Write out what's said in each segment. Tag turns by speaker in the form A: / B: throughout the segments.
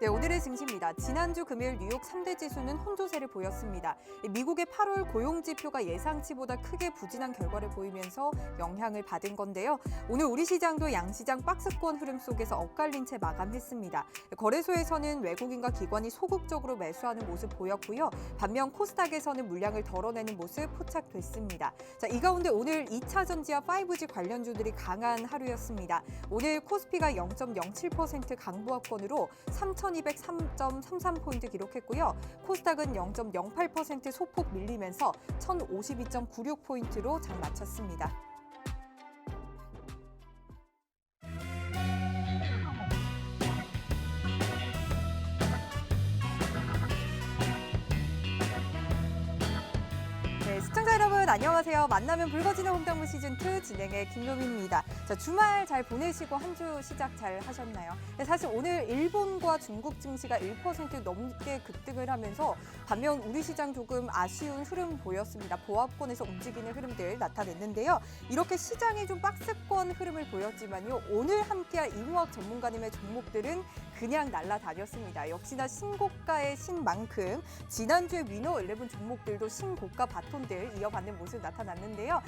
A: 네, 오늘의 증시입니다. 지난주 금요일 뉴욕 3대 지수는 혼조세를 보였습니다. 미국의 8월 고용지표가 예상치보다 크게 부진한 결과를 보이면서 영향을 받은 건데요. 오늘 우리 시장도 양시장 박스권 흐름 속에서 엇갈린 채 마감했습니다. 거래소에서는 외국인과 기관이 소극적으로 매수하는 모습 보였고요. 반면 코스닥에서는 물량을 덜어내는 모습 포착됐습니다. 자, 이 가운데 오늘 2차 전지와 5G 관련주들이 강한 하루였습니다. 오늘 코스피가 0.07% 강보합권으로 3,203.33포인트 기록했고요. 코스닥은 0.08% 소폭 밀리면서 1,052.96포인트로 장 마쳤습니다. 시청자 여러분 안녕하세요. 만나면 붉어지는 홍당무 시즌2 진행의 김요미입니다. 자, 주말 잘 보내시고 한 주 시작 잘 하셨나요? 사실 오늘 일본과 중국 증시가 1% 넘게 급등을 하면서 반면 우리 시장 조금 아쉬운 흐름 보였습니다. 보합권에서 움직이는 흐름들 나타냈는데요. 이렇게 시장이 좀 박스권 흐름을 보였지만요. 오늘 함께할 이무학 전문가님의 종목들은 그냥 날아다녔습니다. 역시나 신고가의 신만큼 지난주에 위너11 종목들도 신고가 바톤들 이어받는 모습 나타났는데요.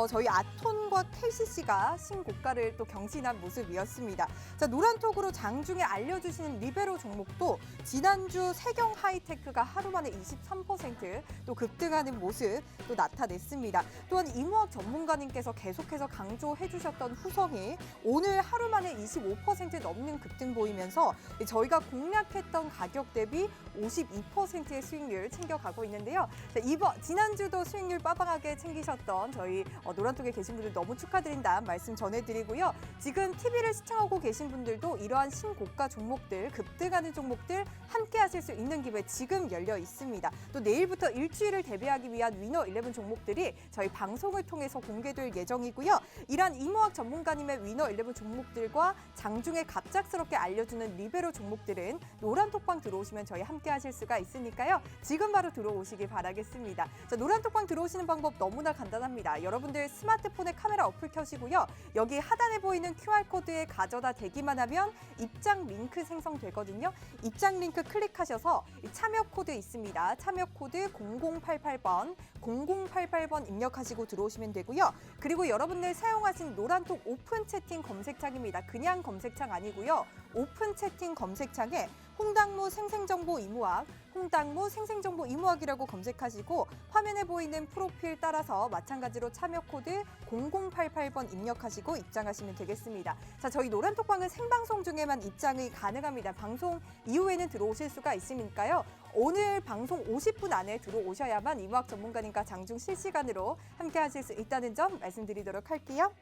A: 저희 아톤과 KCC가 신고가를 또 경신한 모습이었습니다. 자, 노란톡으로 장중에 알려주시는 리베로 종목도 지난주 세경 하이테크가 하루 만에 23%또 급등하는 모습 또 나타냈습니다. 또한 이무학 전문가님께서 계속해서 강조해 주셨던 후성이 오늘 하루 만에 25% 넘는 급등 보이면서 저희가 공략했던 가격 대비 52%의 수익률 챙겨가고 있는데요. 자, 지난주도 수익률 빠방하게 챙기셨던 저희 노란톡에 계신 분들 너무 축하드린다는 말씀 전해드리고요. 지금 TV를 시청하고 계신 분들도 이러한 신고가 종목들, 급등하는 종목들 함께 하실 수 있는 기회 지금 열려 있습니다. 또 내일부터 일주일을 대비하기 위한 위너11 종목들이 저희 방송을 통해서 공개될 예정이고요. 이러한 이무학 전문가님의 위너11 종목들과 장중에 갑작스럽게 알려주는 리베로 종목들은 노란톡방 들어오시면 저희 함께 하실 수가 있으니까요. 지금 바로 들어오시기 바라겠습니다. 자, 노란톡방 들어오시는 방법 너무나 간단합니다. 여러분들 스마트폰에 카메라 어플 켜시고요. 여기 하단에 보이는 QR코드에 가져다 대기만 하면 입장 링크 생성되거든요. 입장 링크 클릭하셔서 참여 코드 있습니다. 참여 코드 0088번, 0088번 입력하시고 들어오시면 되고요. 그리고 여러분들 사용하신 노란톡 오픈 채팅 검색창입니다. 그냥 검색창 아니고요. 오픈 채팅 검색창에 홍당무 생생정보 이무학, 홍당무 생생정보 이무학이라고 검색하시고 화면에 보이는 프로필 따라서 마찬가지로 참여 코드 0088번 입력하시고 입장하시면 되겠습니다. 자, 저희 노란톡방은 생방송 중에만 입장이 가능합니다. 방송 이후에는 들어오실 수가 있으니까요. 오늘 방송 50분 안에 들어오셔야만 이무학 전문가님과 장중 실시간으로 함께 하실 수 있다는 점 말씀드리도록 할게요.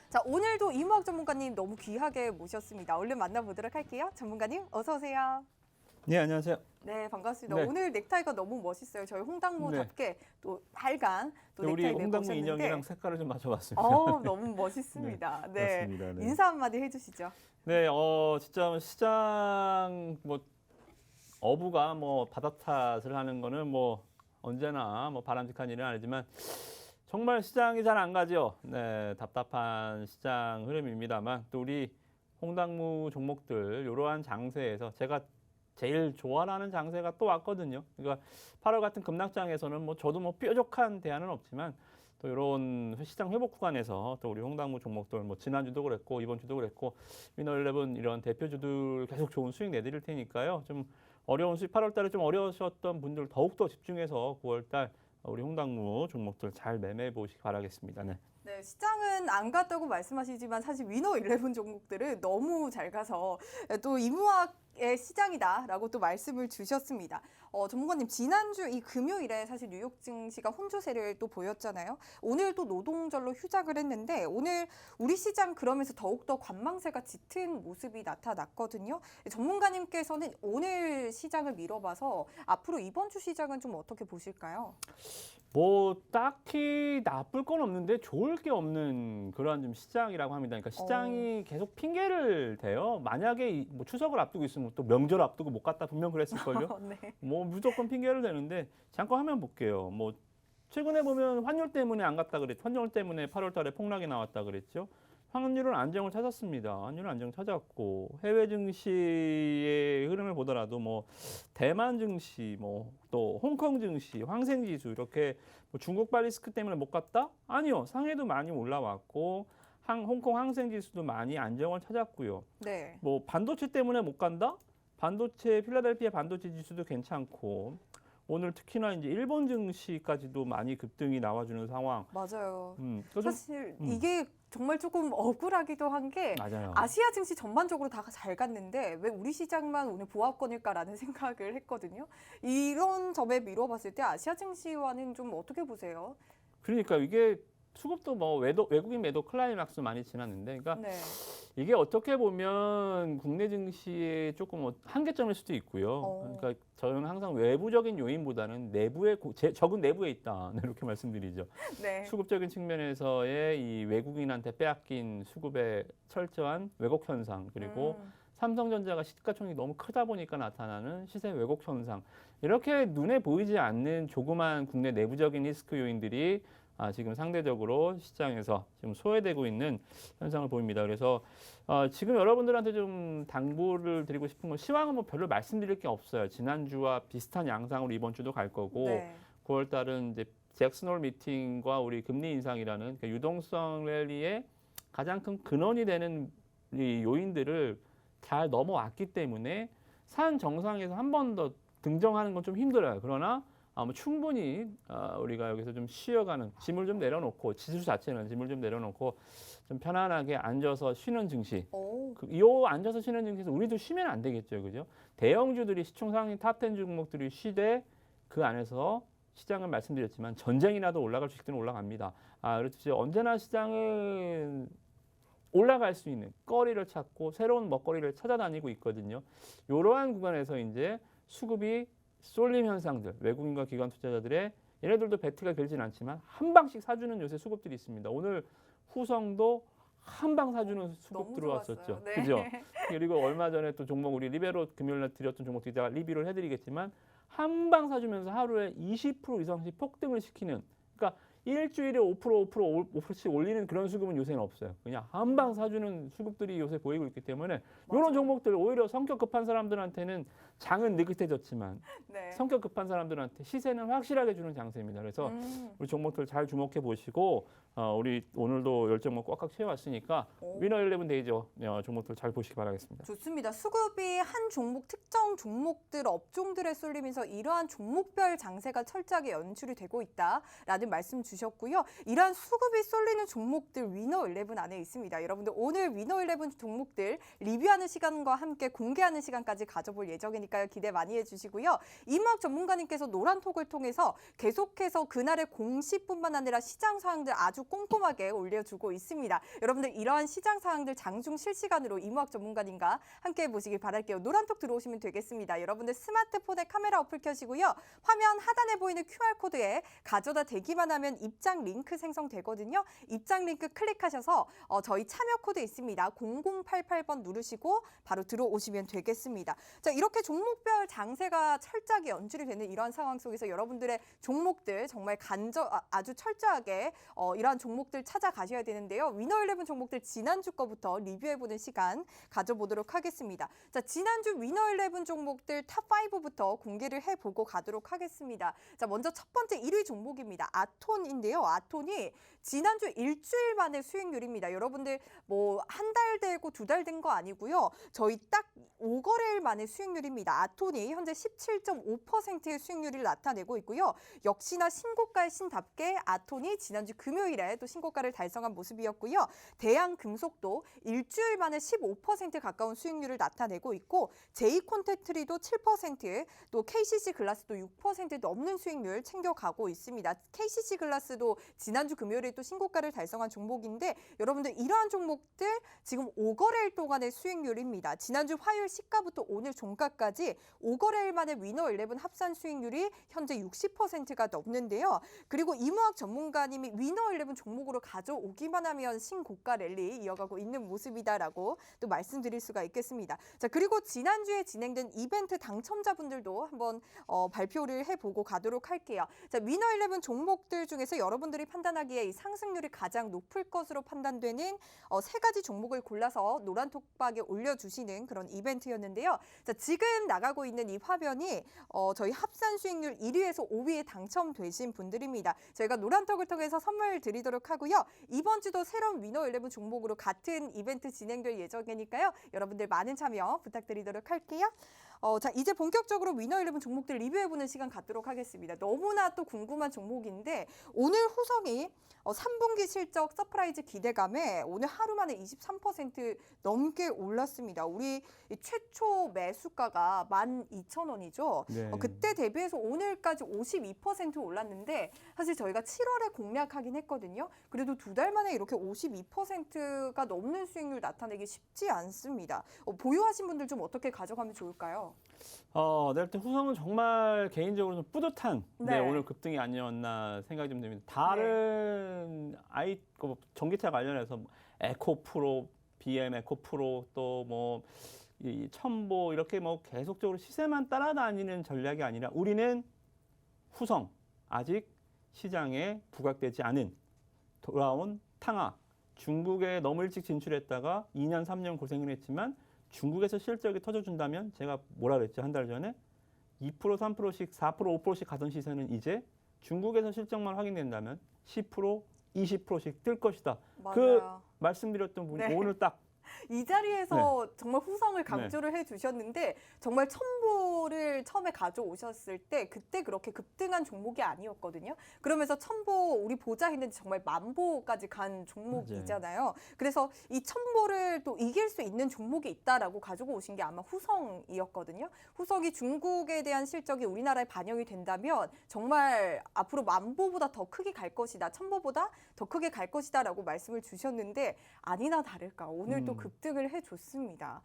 A: 자, 오늘도 이무학 전문가님 너무 귀하게 모셨습니다. 얼른 만나보도록 할게요. 전문가님 어서 오세요.
B: 네, 안녕하세요.
A: 네, 반갑습니다.
B: 네.
A: 오늘 넥타이가 너무 멋있어요. 저희 홍당무답게 또 빨간 또
B: 우리
A: 넥타이 메고
B: 홍당무
A: 오셨는데
B: 인형이랑 색깔을 좀 맞춰봤습니다.
A: 너무 멋있습니다. 네,
B: 맞습니다. 네.
A: 인사 한마디 해주시죠.
B: 네, 진짜 시장 어부가 바다 탓을 하는 거는 언제나 바람직한 일은 아니지만 정말 시장이 잘 안 가죠. 네, 답답한 시장 흐름입니다만 또 우리 홍당무 종목들 이러한 장세에서 제가 제일 좋아하는 장세가 또 왔거든요. 그러니까 8월 같은 급락장에서는 저도 뾰족한 대안은 없지만 또 이런 시장 회복 구간에서 또 우리 홍당무 종목들 지난주도 그랬고 이번 주도 그랬고 위너11 이런 대표주들 계속 좋은 수익 내드릴 테니까요. 좀 어려운 수익 8월 달에 좀 어려우셨던 분들 더욱더 집중해서 9월 달 우리 홍당무 종목들 잘 매매해 보시기 바라겠습니다. 네.
A: 네, 시장은 안 갔다고 말씀하시지만 사실 위너11 종목들은 너무 잘 가서 또 이무학의 시장이다라고 또 말씀을 주셨습니다. 전문가님, 지난주 이 금요일에 사실 뉴욕 증시가 혼조세를 또 보였잖아요. 오늘 또 노동절로 휴장을 했는데 오늘 우리 시장 그러면서 더욱더 관망세가 짙은 모습이 나타났거든요. 전문가님께서는 오늘 시장을 미뤄봐서 앞으로 이번 주 시장은 좀 어떻게 보실까요?
B: 딱히 나쁠 건 없는데 좋을 게 없는 그런 좀 시장이라고 합니다. 그러니까 시장이 계속 핑계를 대요. 만약에 추석을 앞두고 있으면 또 명절 앞두고 못 갔다 분명 그랬을걸요.
A: 네.
B: 무조건 핑계를 대는데 잠깐 화면 볼게요. 최근에 보면 환율 때문에 안 갔다 그랬죠. 환율 때문에 8월 달에 폭락이 나왔다 그랬죠. 환율은 안정을 찾았습니다. 환율은 안정 찾았고 해외 증시의 흐름을 보더라도 뭐 대만 증시, 뭐 또 홍콩 증시, 황생 지수 이렇게 뭐 중국발 리스크 때문에 못 갔다? 아니요, 상해도 많이 올라왔고 홍콩 황생 지수도 많이 안정을 찾았고요.
A: 네.
B: 뭐 반도체 때문에 못 간다? 반도체 필라델피아 반도체 지수도 괜찮고 오늘 특히나 이제 일본 증시까지도 많이 급등이 나와주는 상황.
A: 맞아요.
B: 그래서
A: 사실 이게 정말 조금 억울하기도 한 게
B: 맞아요.
A: 아시아 증시 전반적으로 다 잘 갔는데 왜 우리 시장만 오늘 보합권일까라는 생각을 했거든요. 이런 점에 미뤄봤을 때 아시아 증시와는 좀 어떻게 보세요?
B: 그러니까 이게 수급도 뭐 외국인 매도 클라이막스 많이 지났는데, 그러니까
A: 네.
B: 이게 어떻게 보면 국내 증시의 조금 한계점일 수도 있고요. 그러니까 저는 항상 외부적인 요인보다는 적은 내부에 있다 이렇게 말씀드리죠.
A: 네.
B: 수급적인 측면에서의 이 외국인한테 빼앗긴 수급의 철저한 왜곡 현상, 그리고 삼성전자가 시가총액이 너무 크다 보니까 나타나는 시세 왜곡 현상, 이렇게 눈에 보이지 않는 조그만 국내 내부적인 리스크 요인들이 지금 상대적으로 시장에서 지금 소외되고 있는 현상을 보입니다. 그래서 지금 여러분들한테 좀 당부를 드리고 싶은 건 시황은 뭐 별로 말씀드릴 게 없어요. 지난주와 비슷한 양상으로 이번 주도 갈 거고
A: 네.
B: 9월 달은 이제 잭슨홀 미팅과 우리 금리 인상이라는 그러니까 유동성 랠리의 가장 큰 근원이 되는 이 요인들을 잘 넘어왔기 때문에 산 정상에서 한 번 더 등정하는 건 좀 힘들어요. 그러나 충분히 우리가 여기서 좀 쉬어가는, 짐을 좀 내려놓고, 지수 자체는 짐을 좀 내려놓고 좀 편안하게 앉아서 쉬는 증시. 이 앉아서 쉬는 증시에서 우리도 쉬면 안 되겠죠, 그죠? 대형주들이 시총 상위 탑10 종목들이 쉬되 그 안에서 시장은 말씀드렸지만 전쟁이라도 올라갈 주식들은 올라갑니다. 그렇듯이 언제나 시장은 올라갈 수 있는 거리를 찾고 새로운 먹거리를 찾아다니고 있거든요. 이러한 구간에서 이제 수급이 쏠림 현상들, 외국인과 기관 투자자들의 얘네들도 배트가 길진 않지만 한 방씩 사주는 요새 수급들이 있습니다. 오늘 후성도 한 방 사주는 수급 들어왔었죠.
A: 네.
B: 그죠? 그리고 얼마 전에 또 종목 우리 리베로 금요일날 드렸던 종목도 이따가 리뷰를 해드리겠지만 한 방 사주면서 하루에 20% 이상씩 폭등을 시키는, 그러니까 일주일에 5%씩 올리는 그런 수급은 요새는 없어요. 그냥 한 방 사주는 수급들이 요새 보이고 있기 때문에 이런 종목들 오히려 성격 급한 사람들한테는 장은 느긋해졌지만
A: 네.
B: 성격 급한 사람들한테 시세는 확실하게 주는 장세입니다. 그래서 우리 종목들 잘 주목해 보시고 우리 오늘도 10종목 꽉꽉 채워왔으니까 위너 11 데이죠. 종목들 잘 보시기 바라겠습니다.
A: 좋습니다. 수급이 한 종목, 특정 종목들, 업종들에 쏠리면서 이러한 종목별 장세가 철저하게 연출이 되고 있다라는 말씀 주셨고요. 이러한 수급이 쏠리는 종목들 위너 11 안에 있습니다. 여러분들 오늘 위너 11 종목들 리뷰하는 시간과 함께 공개하는 시간까지 가져볼 예정이니까요. 기대 많이 해주시고요. 이막 전문가님께서 노란톡을 통해서 계속해서 그날의 공시뿐만 아니라 시장 상황들 아주 꼼꼼하게 올려주고 있습니다. 여러분들 이러한 시장 상황들 장중 실시간으로 이무학 전문가님과 함께 보시길 바랄게요. 노란톡 들어오시면 되겠습니다. 여러분들 스마트폰에 카메라 어플 켜시고요. 화면 하단에 보이는 QR코드에 가져다 대기만 하면 입장 링크 생성되거든요. 입장 링크 클릭하셔서 저희 참여 코드 있습니다. 0088번 누르시고 바로 들어오시면 되겠습니다. 자, 이렇게 종목별 장세가 철저하게 연출이 되는 이러한 상황 속에서 여러분들의 종목들 정말 아주 철저하게 이러한 종목들 찾아가셔야 되는데요. 위너 11 종목들 지난주 거부터 리뷰해보는 시간 가져보도록 하겠습니다. 자, 지난주 위너 11 종목들 탑5부터 공개를 해보고 가도록 하겠습니다. 자, 먼저 첫 번째 1위 종목입니다. 아톤인데요. 아톤이 지난주 일주일 만의 수익률입니다. 여러분들 뭐 한 달 되고 2달 된 거 아니고요. 저희 딱 5거래일 만의 수익률입니다. 아톤이 현재 17.5%의 수익률을 나타내고 있고요. 역시나 신고가의 신답게 아톤이 지난주 금요일에 또 신고가를 달성한 모습이었고요. 대한금속도 일주일 만에 15% 가까운 수익률을 나타내고 있고 제이콘텐트리도 7%, 또 KCC 글라스도 6% 넘는 수익률 챙겨가고 있습니다. KCC 글라스도 지난주 금요일에 또 신고가를 달성한 종목인데 여러분들 이러한 종목들 지금 5거래일 동안의 수익률입니다. 지난주 화요일 시가부터 오늘 종가까지 5거래일 만에 위너 11 합산 수익률이 현재 60%가 넘는데요. 그리고 이무학 전문가님이 위너 11 위너11 종목으로 가져오기만 하면 신고가 랠리 이어가고 있는 모습이다라고 또 말씀드릴 수가 있겠습니다. 자, 그리고 지난주에 진행된 이벤트 당첨자분들도 한번 발표를 해보고 가도록 할게요. 자, 위너11 종목들 중에서 여러분들이 판단하기에 이 상승률이 가장 높을 것으로 판단되는 세 가지 종목을 골라서 노란톡박에 올려주시는 그런 이벤트였는데요. 자, 지금 나가고 있는 이 화면이 저희 합산 수익률 1위에서 5위에 당첨되신 분들입니다. 저희가 노란톡을 통해서 선물 드리도록 하고요. 이번 주도 새로운 위너11 종목으로 같은 이벤트 진행될 예정이니까요. 여러분들 많은 참여 부탁드리도록 할게요. 자, 이제 본격적으로 위너11 종목들 리뷰해보는 시간 갖도록 하겠습니다. 너무나 또 궁금한 종목인데 오늘 후성이 3분기 실적 서프라이즈 기대감에 오늘 하루 만에 23% 넘게 올랐습니다. 우리 최초 매수가가 12,000원이죠.
B: 네.
A: 그때 대비해서 오늘까지 52% 올랐는데 사실 저희가 7월에 공략하긴 했거든요. 그래도 두 달 만에 이렇게 52%가 넘는 수익률 나타내기 쉽지 않습니다. 보유하신 분들 좀 어떻게 가져가면 좋을까요?
B: 네, 일단 후성은 정말 개인적으로 좀 뿌듯한
A: 네.
B: 오늘 급등이 아니었나 생각이 좀 듭니다. 다른 전기차 관련해서 에코프로, BM 에코프로 또 뭐 이 첨보 이렇게 뭐 계속적으로 시세만 따라다니는 전략이 아니라 우리는 후성 아직 시장에 부각되지 않은 돌아온 탕화 중국에 너무 일찍 진출했다가 2년 3년 고생을 했지만 중국에서 실적이 터져준다면 제가 뭐라 그랬죠? 한 달 전에 2% 3%씩 4% 5%씩 가던 시세는 이제 중국에서 실적만 확인된다면 10% 20%씩 뜰 것이다.
A: 맞아요.
B: 그 말씀드렸던 분이
A: 네.
B: 오늘 딱
A: 이 자리에서 정말 후성을 강조를 해주셨는데 정말 첨보를 처음에 가져오셨을 때 그때 그렇게 급등한 종목이 아니었거든요. 그러면서 첨보 우리 보자 했는데 정말 만보까지 간 종목이잖아요. 그래서 이 첨보를 또 이길 수 있는 종목이 있다라고 가지고 오신 게 아마 후성이었거든요. 후성이 중국에 대한 실적이 우리나라에 반영이 된다면 정말 앞으로 만보보다 더 크게 갈 것이다. 첨보보다 더 크게 갈 것이다라고 말씀을 주셨는데 아니나 다를까 오늘 또 급등을 해줬습니다.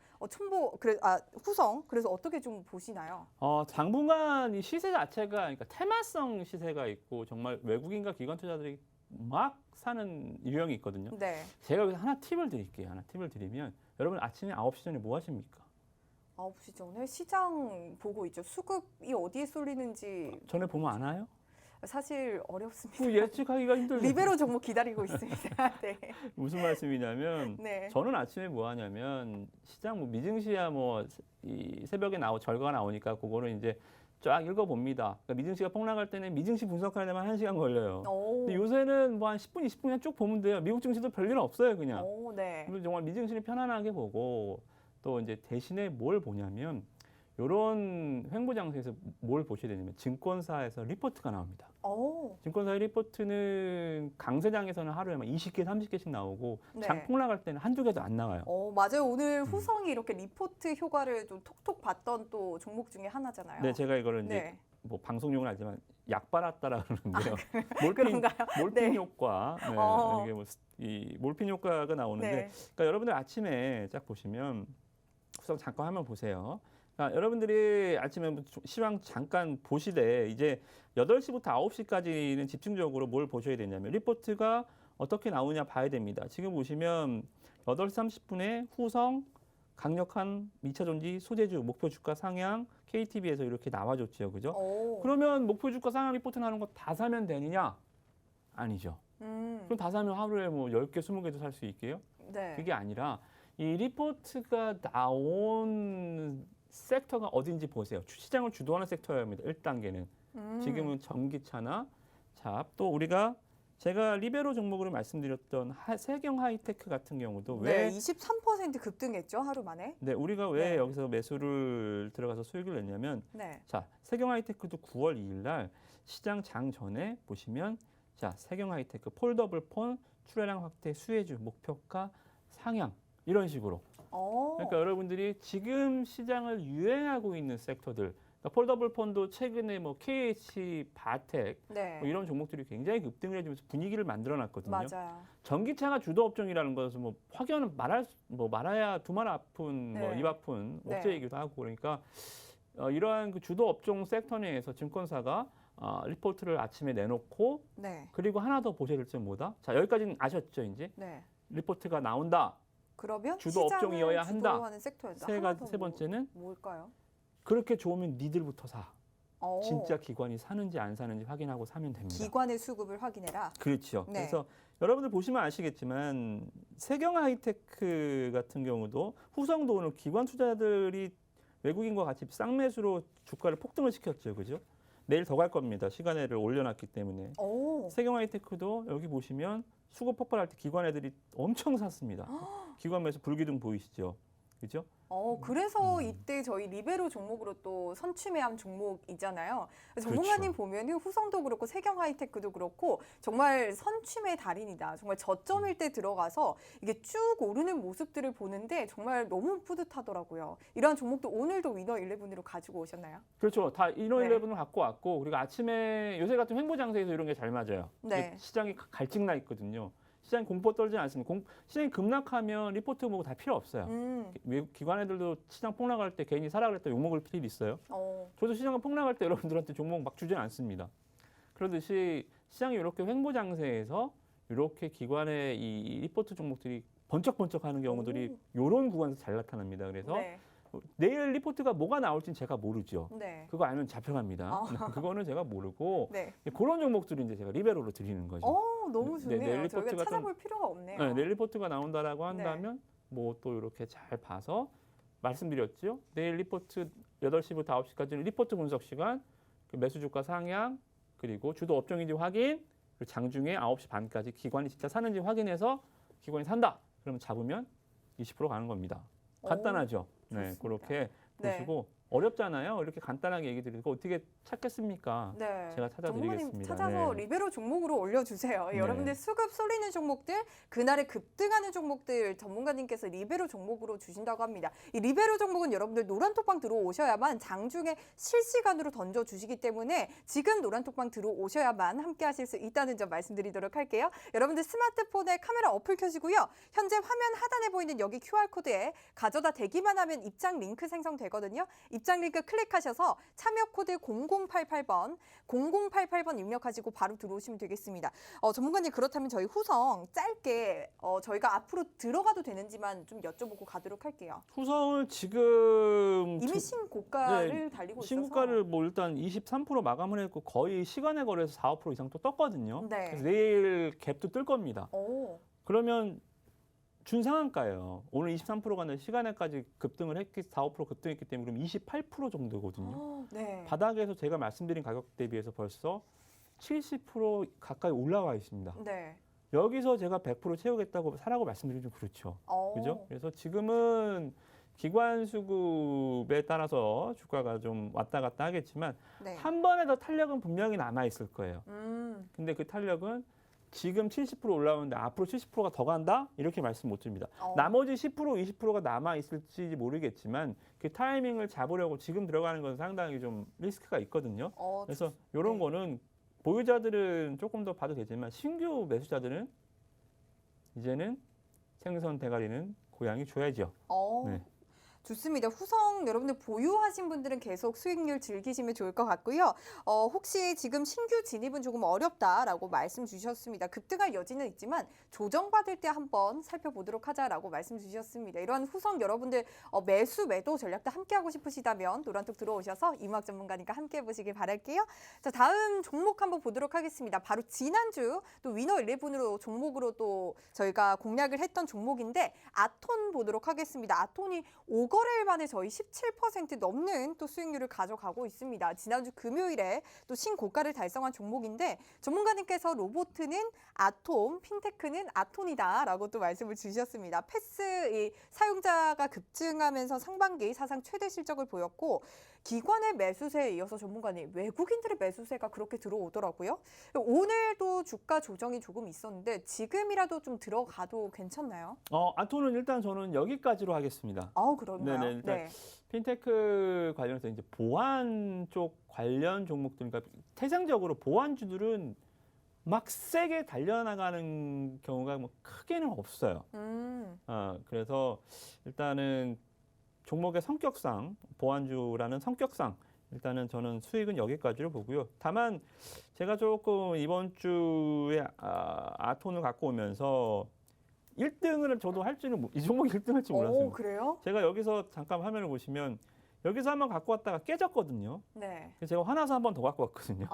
A: 후성 그래서 어떻게 좀 보시나요?
B: 당분간 이 시세 자체가 그러니까 테마성 시세가 있고 정말 외국인과 기관 투자들이 막 사는 유형이 있거든요.
A: 네.
B: 제가 여기서 하나 팁을 드릴게요. 하나 팁을 드리면 여러분 아침에 9시 전에 뭐 하십니까?
A: 9시 전에 시장 보고 있죠. 수급이 어디에 쏠리는지
B: 전에 보면 아나요?
A: 사실 어렵습니다.
B: 그 예측하기가 힘들죠.
A: 리베로 종목 기다리고 있습니다. 네.
B: 무슨 말씀이냐면
A: 네.
B: 저는 아침에 뭐 하냐면 시장 뭐 미증시야 뭐 이 새벽에 결과가 나오니까 그거를 이제 쫙 읽어봅니다. 그러니까 미증시가 폭락할 때는 미증시 분석하는 데만 1시간 걸려요. 근데 요새는 뭐 한 10분, 20분 그냥 쭉 보면 돼요. 미국 증시도 별일 없어요, 그냥.
A: 네.
B: 그리고 정말 미증시를 편안하게 보고 또 이제 대신에 뭘 보냐면 이런 횡보장세에서 뭘 보셔야 되냐면 증권사에서 리포트가 나옵니다. 증권사의 리포트는 강세장에서는 하루에 막 20개, 30개씩 나오고
A: 네.
B: 장 폭락할 때는 한두 개도 안 나와요.
A: 맞아요. 오늘 후성이 이렇게 리포트 효과를 좀 톡톡 봤던 또 종목 중에 하나잖아요.
B: 네, 제가 이거를 이제
A: 네.
B: 뭐 방송용은 아니지만 약 빨았다라 그러는데요.
A: 그런가요?
B: 몰핀
A: 네.
B: 효과. 네, 이게 뭐 이 몰핀 효과가 나오는데
A: 네.
B: 그러니까 여러분들 아침에 딱 보시면 후성 잠깐 화면 보세요. 그러니까 여러분들이 아침에 시황 잠깐 보시되 이제 8시부터 9시까지는 집중적으로 뭘 보셔야 되냐면 리포트가 어떻게 나오냐 봐야 됩니다. 지금 보시면 8시 30분에 후성 강력한 2차 전지 소재주 목표 주가 상향 KTB에서 이렇게 나와줬죠. 그죠? 그러면 목표 주가 상향 리포트 나오는 거 다 사면 되느냐? 아니죠. 그럼 다 사면 하루에 뭐 10개, 20개도 살 수 있게요?
A: 네.
B: 그게 아니라 이 리포트가 나온 섹터가 어딘지 보세요. 시장을 주도하는 섹터입니다. 1단계는. 지금은 전기차나 또 우리가 제가 리베로 종목으로 말씀드렸던 세경 하이테크 같은 경우도 왜
A: 23% 급등했죠, 하루 만에.
B: 네, 우리가 왜
A: 네.
B: 여기서 매수를 들어가서 수익을 냈냐면
A: 네.
B: 자, 세경 하이테크도 9월 2일 날 시장 장 전에 보시면 자, 세경 하이테크 폴더블 폰 출하량 확대 수혜주 목표가 상향 이런 식으로. 그러니까 여러분들이 지금 시장을 유행하고 있는 섹터들, 그러니까 폴더블 폰도 최근에 뭐 KH, 바텍
A: 네.
B: 뭐 이런 종목들이 굉장히 급등을 해주면서 분위기를 만들어놨거든요.
A: 맞아요.
B: 전기차가 주도 업종이라는 것은 뭐 확연은 말아야 두 말 아픈 뭐
A: 네.
B: 입 아픈
A: 네.
B: 목재이기도 하고 그러니까 이러한 그 주도 업종 섹터 내에서 증권사가 리포트를 아침에 내놓고
A: 네.
B: 그리고 하나 더 보셔야 될 점은 뭐다? 자, 여기까지는 아셨죠, 이제?
A: 네.
B: 리포트가 나온다.
A: 그러면
B: 주도 업종이어야
A: 시장을
B: 한다.
A: 주도하는 섹터였다.
B: 세 번째는
A: 뭘까요?
B: 그렇게 좋으면 니들부터 사.
A: 어,
B: 진짜 기관이 사는지 안 사는지 확인하고 사면 됩니다.
A: 기관의 수급을 확인해라.
B: 그렇죠.
A: 네.
B: 그래서 여러분들 보시면 아시겠지만 세경 하이테크 같은 경우도 후성도 오늘 기관 투자자들이 외국인과 같이 쌍매수로 주가를 폭등을 시켰죠. 그죠? 내일 더 갈 겁니다. 시간외를 올려놨기 때문에.
A: 오.
B: 세경 하이테크도 여기 보시면 수급 폭발할 때 기관 애들이 엄청 샀습니다. 기관 매수 불기둥 보이시죠? 그죠?
A: 그래서 이때 저희 리베로 종목으로 또 선취매한 종목이잖아요. 전문가님 보면은 후성도 그렇고 세경 하이테크도 그렇고 정말 선취매 달인이다. 정말 저점일 때 들어가서 이게 쭉 오르는 모습들을 보는데 정말 너무 뿌듯하더라고요. 이러한 종목도 오늘도 위너 11으로 가지고 오셨나요?
B: 그렇죠. 다 이너
A: 네.
B: 11을 갖고 왔고 그리고 아침에 요새 같은 횡보 장세에서 이런 게 잘 맞아요.
A: 네.
B: 시장이 갈증 나 있거든요. 시장이 공포 떨지 않습니다. 시장이 급락하면 리포트 보고 다 필요 없어요. 외국 기관 애들도 시장 폭락할 때 괜히 사라 그랬다 욕먹을 필요 있어요. 저도 시장이 폭락할 때 여러분들한테 종목 막 주진 않습니다. 그러듯이 시장이 이렇게 횡보 장세에서 이렇게 기관의 이 리포트 종목들이 번쩍번쩍하는 경우들이 이런 구간에서 잘 나타납니다. 그래서
A: 네.
B: 내일 리포트가 뭐가 나올지는 제가 모르죠.
A: 네.
B: 그거 알면 잡혀갑니다. 그거는 제가 모르고
A: 네.
B: 그런 종목들을 이제 제가 리베로로 드리는 거죠.
A: 너무
B: 네,
A: 좋네요.
B: 내일
A: 저희가
B: 리포트가
A: 찾아볼 필요가 없네요.
B: 네, 내일 리포트가 나온다라고 한다면 뭐 또 이렇게 잘 봐서 말씀드렸죠. 내일 리포트 8시부터 9시까지는 리포트 분석 시간, 그 매수 주가 상향, 그리고 주도 업종인지 확인, 그리고 장중에 9시 반까지 기관이 진짜 사는지 확인해서 기관이 산다. 그러면 잡으면 20% 가는 겁니다. 간단하죠. 네,
A: 좋습니다.
B: 그렇게
A: 네.
B: 보시고 어렵잖아요. 이렇게 간단하게 얘기 드리고 어떻게 찾겠습니까?
A: 네.
B: 제가
A: 전문가님
B: 찾아드리겠습니다.
A: 찾아서
B: 네.
A: 리베로 종목으로 올려주세요.
B: 네.
A: 여러분들 수급 쏠리는 종목들, 그날에 급등하는 종목들 전문가님께서 리베로 종목으로 주신다고 합니다. 이 리베로 종목은 여러분들 노란톡방 들어오셔야만 장중에 실시간으로 던져주시기 때문에 지금 노란톡방 들어오셔야만 함께 하실 수 있다는 점 말씀드리도록 할게요. 여러분들 스마트폰에 카메라 어플 켜시고요. 현재 화면 하단에 보이는 여기 QR코드에 가져다 대기만 하면 입장 링크 생성되거든요. 입장 링크 클릭하셔서 참여 코드 0088번, 0088번 입력하시고 바로 들어오시면 되겠습니다. 전문가님 그렇다면 저희 후성 짧게 저희가 앞으로 들어가도 되는지만 좀 여쭤보고 가도록 할게요.
B: 후성을 지금
A: 이미 신고가를 달리고 있어서.
B: 신고가를 뭐 일단 23% 마감을 했고 거의 시간에 걸려서 4~5% 이상 또 떴거든요.
A: 네.
B: 그래서 내일 갭도 뜰 겁니다.
A: 오.
B: 그러면 준상한가예요. 오늘 23%가 는 시간에까지 급등을 했기 4~5% 급등했기 때문에 그럼 28% 정도거든요.
A: 네.
B: 바닥에서 제가 말씀드린 가격 대비해서 벌써 70% 가까이 올라와 있습니다.
A: 네.
B: 여기서 제가 100% 채우겠다고 사라고 말씀드리면 좀 그렇죠. 그죠? 그래서 지금은 기관 수급에 따라서 주가가 좀 왔다 갔다 하겠지만
A: 네.
B: 한 번에 더 탄력은 분명히 남아 있을 거예요. 근데 그 탄력은 지금 70% 올라오는데 앞으로 70%가 더 간다? 이렇게 말씀 못 드립니다. 나머지 10%, 20%가 남아 있을지 모르겠지만 그 타이밍을 잡으려고 지금 들어가는 건 상당히 좀 리스크가 있거든요. 그래서 이런
A: 네.
B: 거는 보유자들은 조금 더 봐도 되지만 신규 매수자들은 이제는 생선 대가리는 고양이 줘야죠. 네.
A: 좋습니다. 후성 여러분들 보유하신 분들은 계속 수익률 즐기시면 좋을 것 같고요. 혹시 지금 신규 진입은 조금 어렵다라고 말씀 주셨습니다. 급등할 여지는 있지만 조정받을 때 한번 살펴보도록 하자라고 말씀 주셨습니다. 이러한 후성 여러분들 매수 매도 전략도 함께 하고 싶으시다면 노란톡 들어오셔서 이막 전문가님과 함께 해보시길 바랄게요. 자, 다음 종목 한번 보도록 하겠습니다. 바로 지난주 또 위너 11으로 종목으로 또 저희가 공략을 했던 종목인데 아톤 보도록 하겠습니다. 아톤이 5거래일 만에 저희 17% 넘는 또 수익률을 가져가고 있습니다. 지난주 금요일에 또 신고가를 달성한 종목인데 전문가님께서 로보트는 아톰, 핀테크는 아톤이다라고 또 말씀을 주셨습니다. 패스 이 사용자가 급증하면서 상반기 사상 최대 실적을 보였고 기관의 매수세에 이어서 전문가님 외국인들의 매수세가 그렇게 들어오더라고요. 오늘도 주가 조정이 조금 있었는데 지금이라도 좀 들어가도 괜찮나요?
B: 아톤은 일단 저는 여기까지로 하겠습니다.
A: 그런가요?
B: 네네, 일단 핀테크 관련해서 이제 보안 쪽 관련 종목들, 그러니까 태생적으로 보안주들은 막 세게 달려나가는 경우가 뭐 크게는 없어요. 그래서 일단은 종목의 성격상 보안주라는 성격상 일단은 저는 수익은 여기까지로 보고요. 다만 제가 조금 이번 주에 아톤을 갖고 오면서 1등을 저도 할 줄은 이 종목 1등 할 줄 몰랐어요.
A: 그래요?
B: 제가 여기서 잠깐 화면을 보시면 여기서 한번 갖고 왔다가 깨졌거든요.
A: 네.
B: 그래서 제가 화나서 한 번 더 갖고 왔거든요.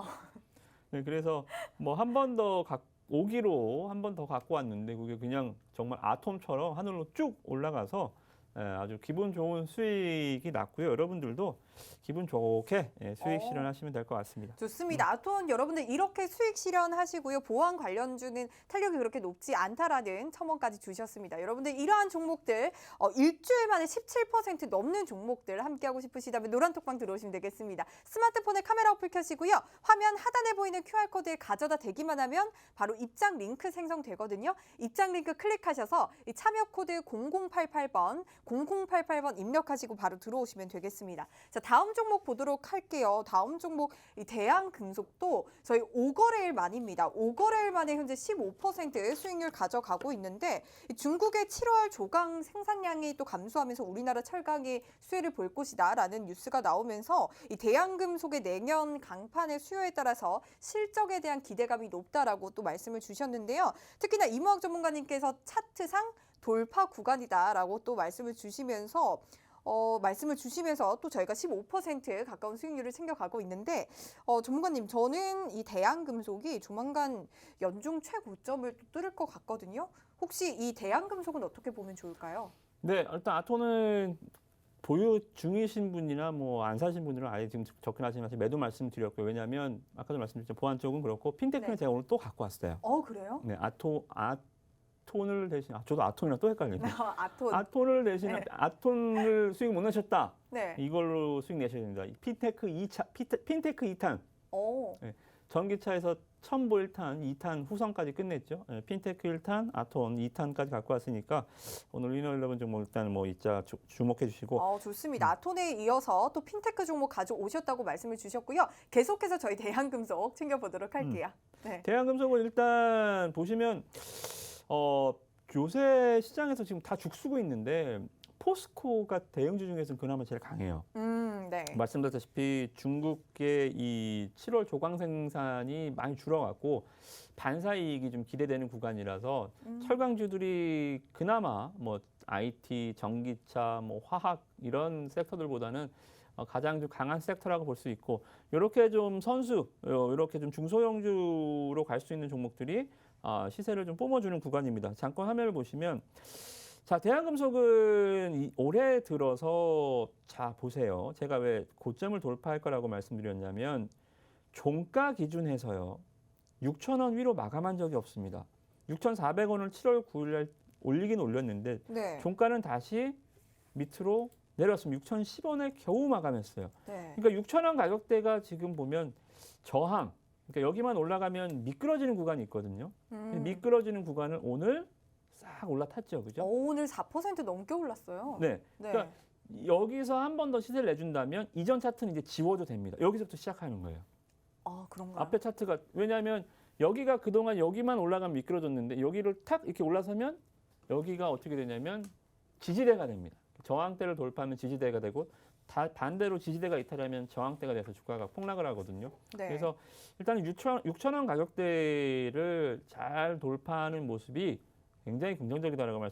B: 네, 그래서 뭐 한 번 더 오기로 한 번 더 갖고 왔는데 그게 그냥 정말 아톰처럼 하늘로 쭉 올라가서 아주 기분 좋은 수익이 났고요. 여러분들도 기분 좋게 수익 실현하시면 될 것 같습니다.
A: 좋습니다. 아톤 여러분들 이렇게 수익 실현하시고요. 보안 관련주는 탄력이 그렇게 높지 않다라는 첨언까지 주셨습니다. 여러분들 이러한 종목들 일주일 만에 17% 넘는 종목들 함께하고 싶으시다면 노란톡방 들어오시면 되겠습니다. 스마트폰에 카메라 어플 켜시고요. 화면 하단에 보이는 QR코드에 가져다 대기만 하면 바로 입장 링크 생성되거든요. 입장 링크 클릭하셔서 이 참여 코드 0088번 0088번 입력하시고 바로 들어오시면 되겠습니다. 자, 다음 종목 보도록 할게요. 다음 종목 이 대한금속도 저희 5거래일 만입니다. 5거래일 만에 현재 15% 수익률 가져가고 있는데 중국의 7월 조강 생산량이 또 감소하면서 우리나라 철강이 수혜를 볼 것이다라는 뉴스가 나오면서 이 대한금속의 내년 강판의 수요에 따라서 실적에 대한 기대감이 높다라고 또 말씀을 주셨는데요. 특히나 이무학 전문가님께서 차트상 돌파 구간이다라고 또 말씀을 주시면서 또 저희가 15% 가까운 수익률을 챙겨가고 있는데 전문가님 저는 이 대한금속이 조만간 연중 최고점을 또 뚫을 것 같거든요. 혹시 이 대한금속은 어떻게 보면 좋을까요?
B: 네, 일단 아톤은 보유 중이신 분이나 뭐 안 사신 분들은 아예 지금 접근하시면 매도 말씀드렸고요. 왜냐하면 아까도 말씀드렸죠. 보안 쪽은 그렇고 핀테크는
A: 네.
B: 제가 오늘 또 갖고 왔어요.
A: 그래요?
B: 네, 아톤을 대신 저도 아톤이랑 또 헷갈리네요.
A: 아톤.
B: 아톤을 대신
A: 네.
B: 아톤을 수익 못 내셨다.
A: 네.
B: 이걸로 수익 내셔야 됩니다. 핀테크 2탄. 네, 전기차에서 첨보 1탄, 2탄 후성까지 끝냈죠. 네, 핀테크 1탄, 아톤 2탄까지 갖고 왔으니까 오늘 위너일러분 종목 일단 뭐 이자 주목해 주시고.
A: 좋습니다. 아톤에 이어서 또 핀테크 종목 가져오셨다고 말씀을 주셨고요. 계속해서 저희 대한금속 챙겨보도록 할게요. 네.
B: 대한금속을 일단 보시면 요새 시장에서 지금 다 죽쓰고 있는데 포스코가 대형주 중에서는 그나마 제일 강해요.
A: 네.
B: 말씀드렸다시피 중국의 이 7월 조강 생산이 많이 줄어갔고 반사 이익이 좀 기대되는 구간이라서 철강주들이 그나마 뭐 IT, 전기차, 뭐 화학 이런 섹터들보다는 가장 좀 강한 섹터라고 볼 수 있고 이렇게 좀 이렇게 좀 중소형주로 갈 수 있는 종목들이 시세를 좀 뿜어주는 구간입니다. 잠깐 화면을 보시면 자, 대한금속은 올해 들어서 자 보세요. 제가 왜 고점을 돌파할 거라고 말씀드렸냐면 종가 기준에서요. 6,000원 위로 마감한 적이 없습니다. 6,400원을 7월 9일 날 올리긴 올렸는데
A: 네.
B: 종가는 다시 밑으로 내려왔습니다. 6,010원에 겨우 마감했어요.
A: 네.
B: 그러니까 6,000원 가격대가 지금 보면 저항. 그러니까 여기만 올라가면 미끄러지는 구간이 있거든요. 미끄러지는 구간을 오늘 싹 올라탔죠, 그죠?
A: 오늘 4% 넘게 올랐어요.
B: 네.
A: 네.
B: 그러니까 여기서 한 번 더 시세를 내준다면 이전 차트는 이제 지워도 됩니다. 여기서부터 시작하는 거예요.
A: 그런가요?
B: 앞에 차트가 왜냐하면 여기가 그동안 여기만 올라가면 미끄러졌는데 여기를 탁 이렇게 올라서면 여기가 어떻게 되냐면 지지대가 됩니다. 저항대를 돌파하면 지지대가 되고 반대로 지지대가 이탈하면 저항대가 돼서 주가가 폭락을 하거든요.
A: 네.
B: 그래서 일단 6,000원 가격대를 잘 돌파하는 모습이 굉장히 긍정적이다라고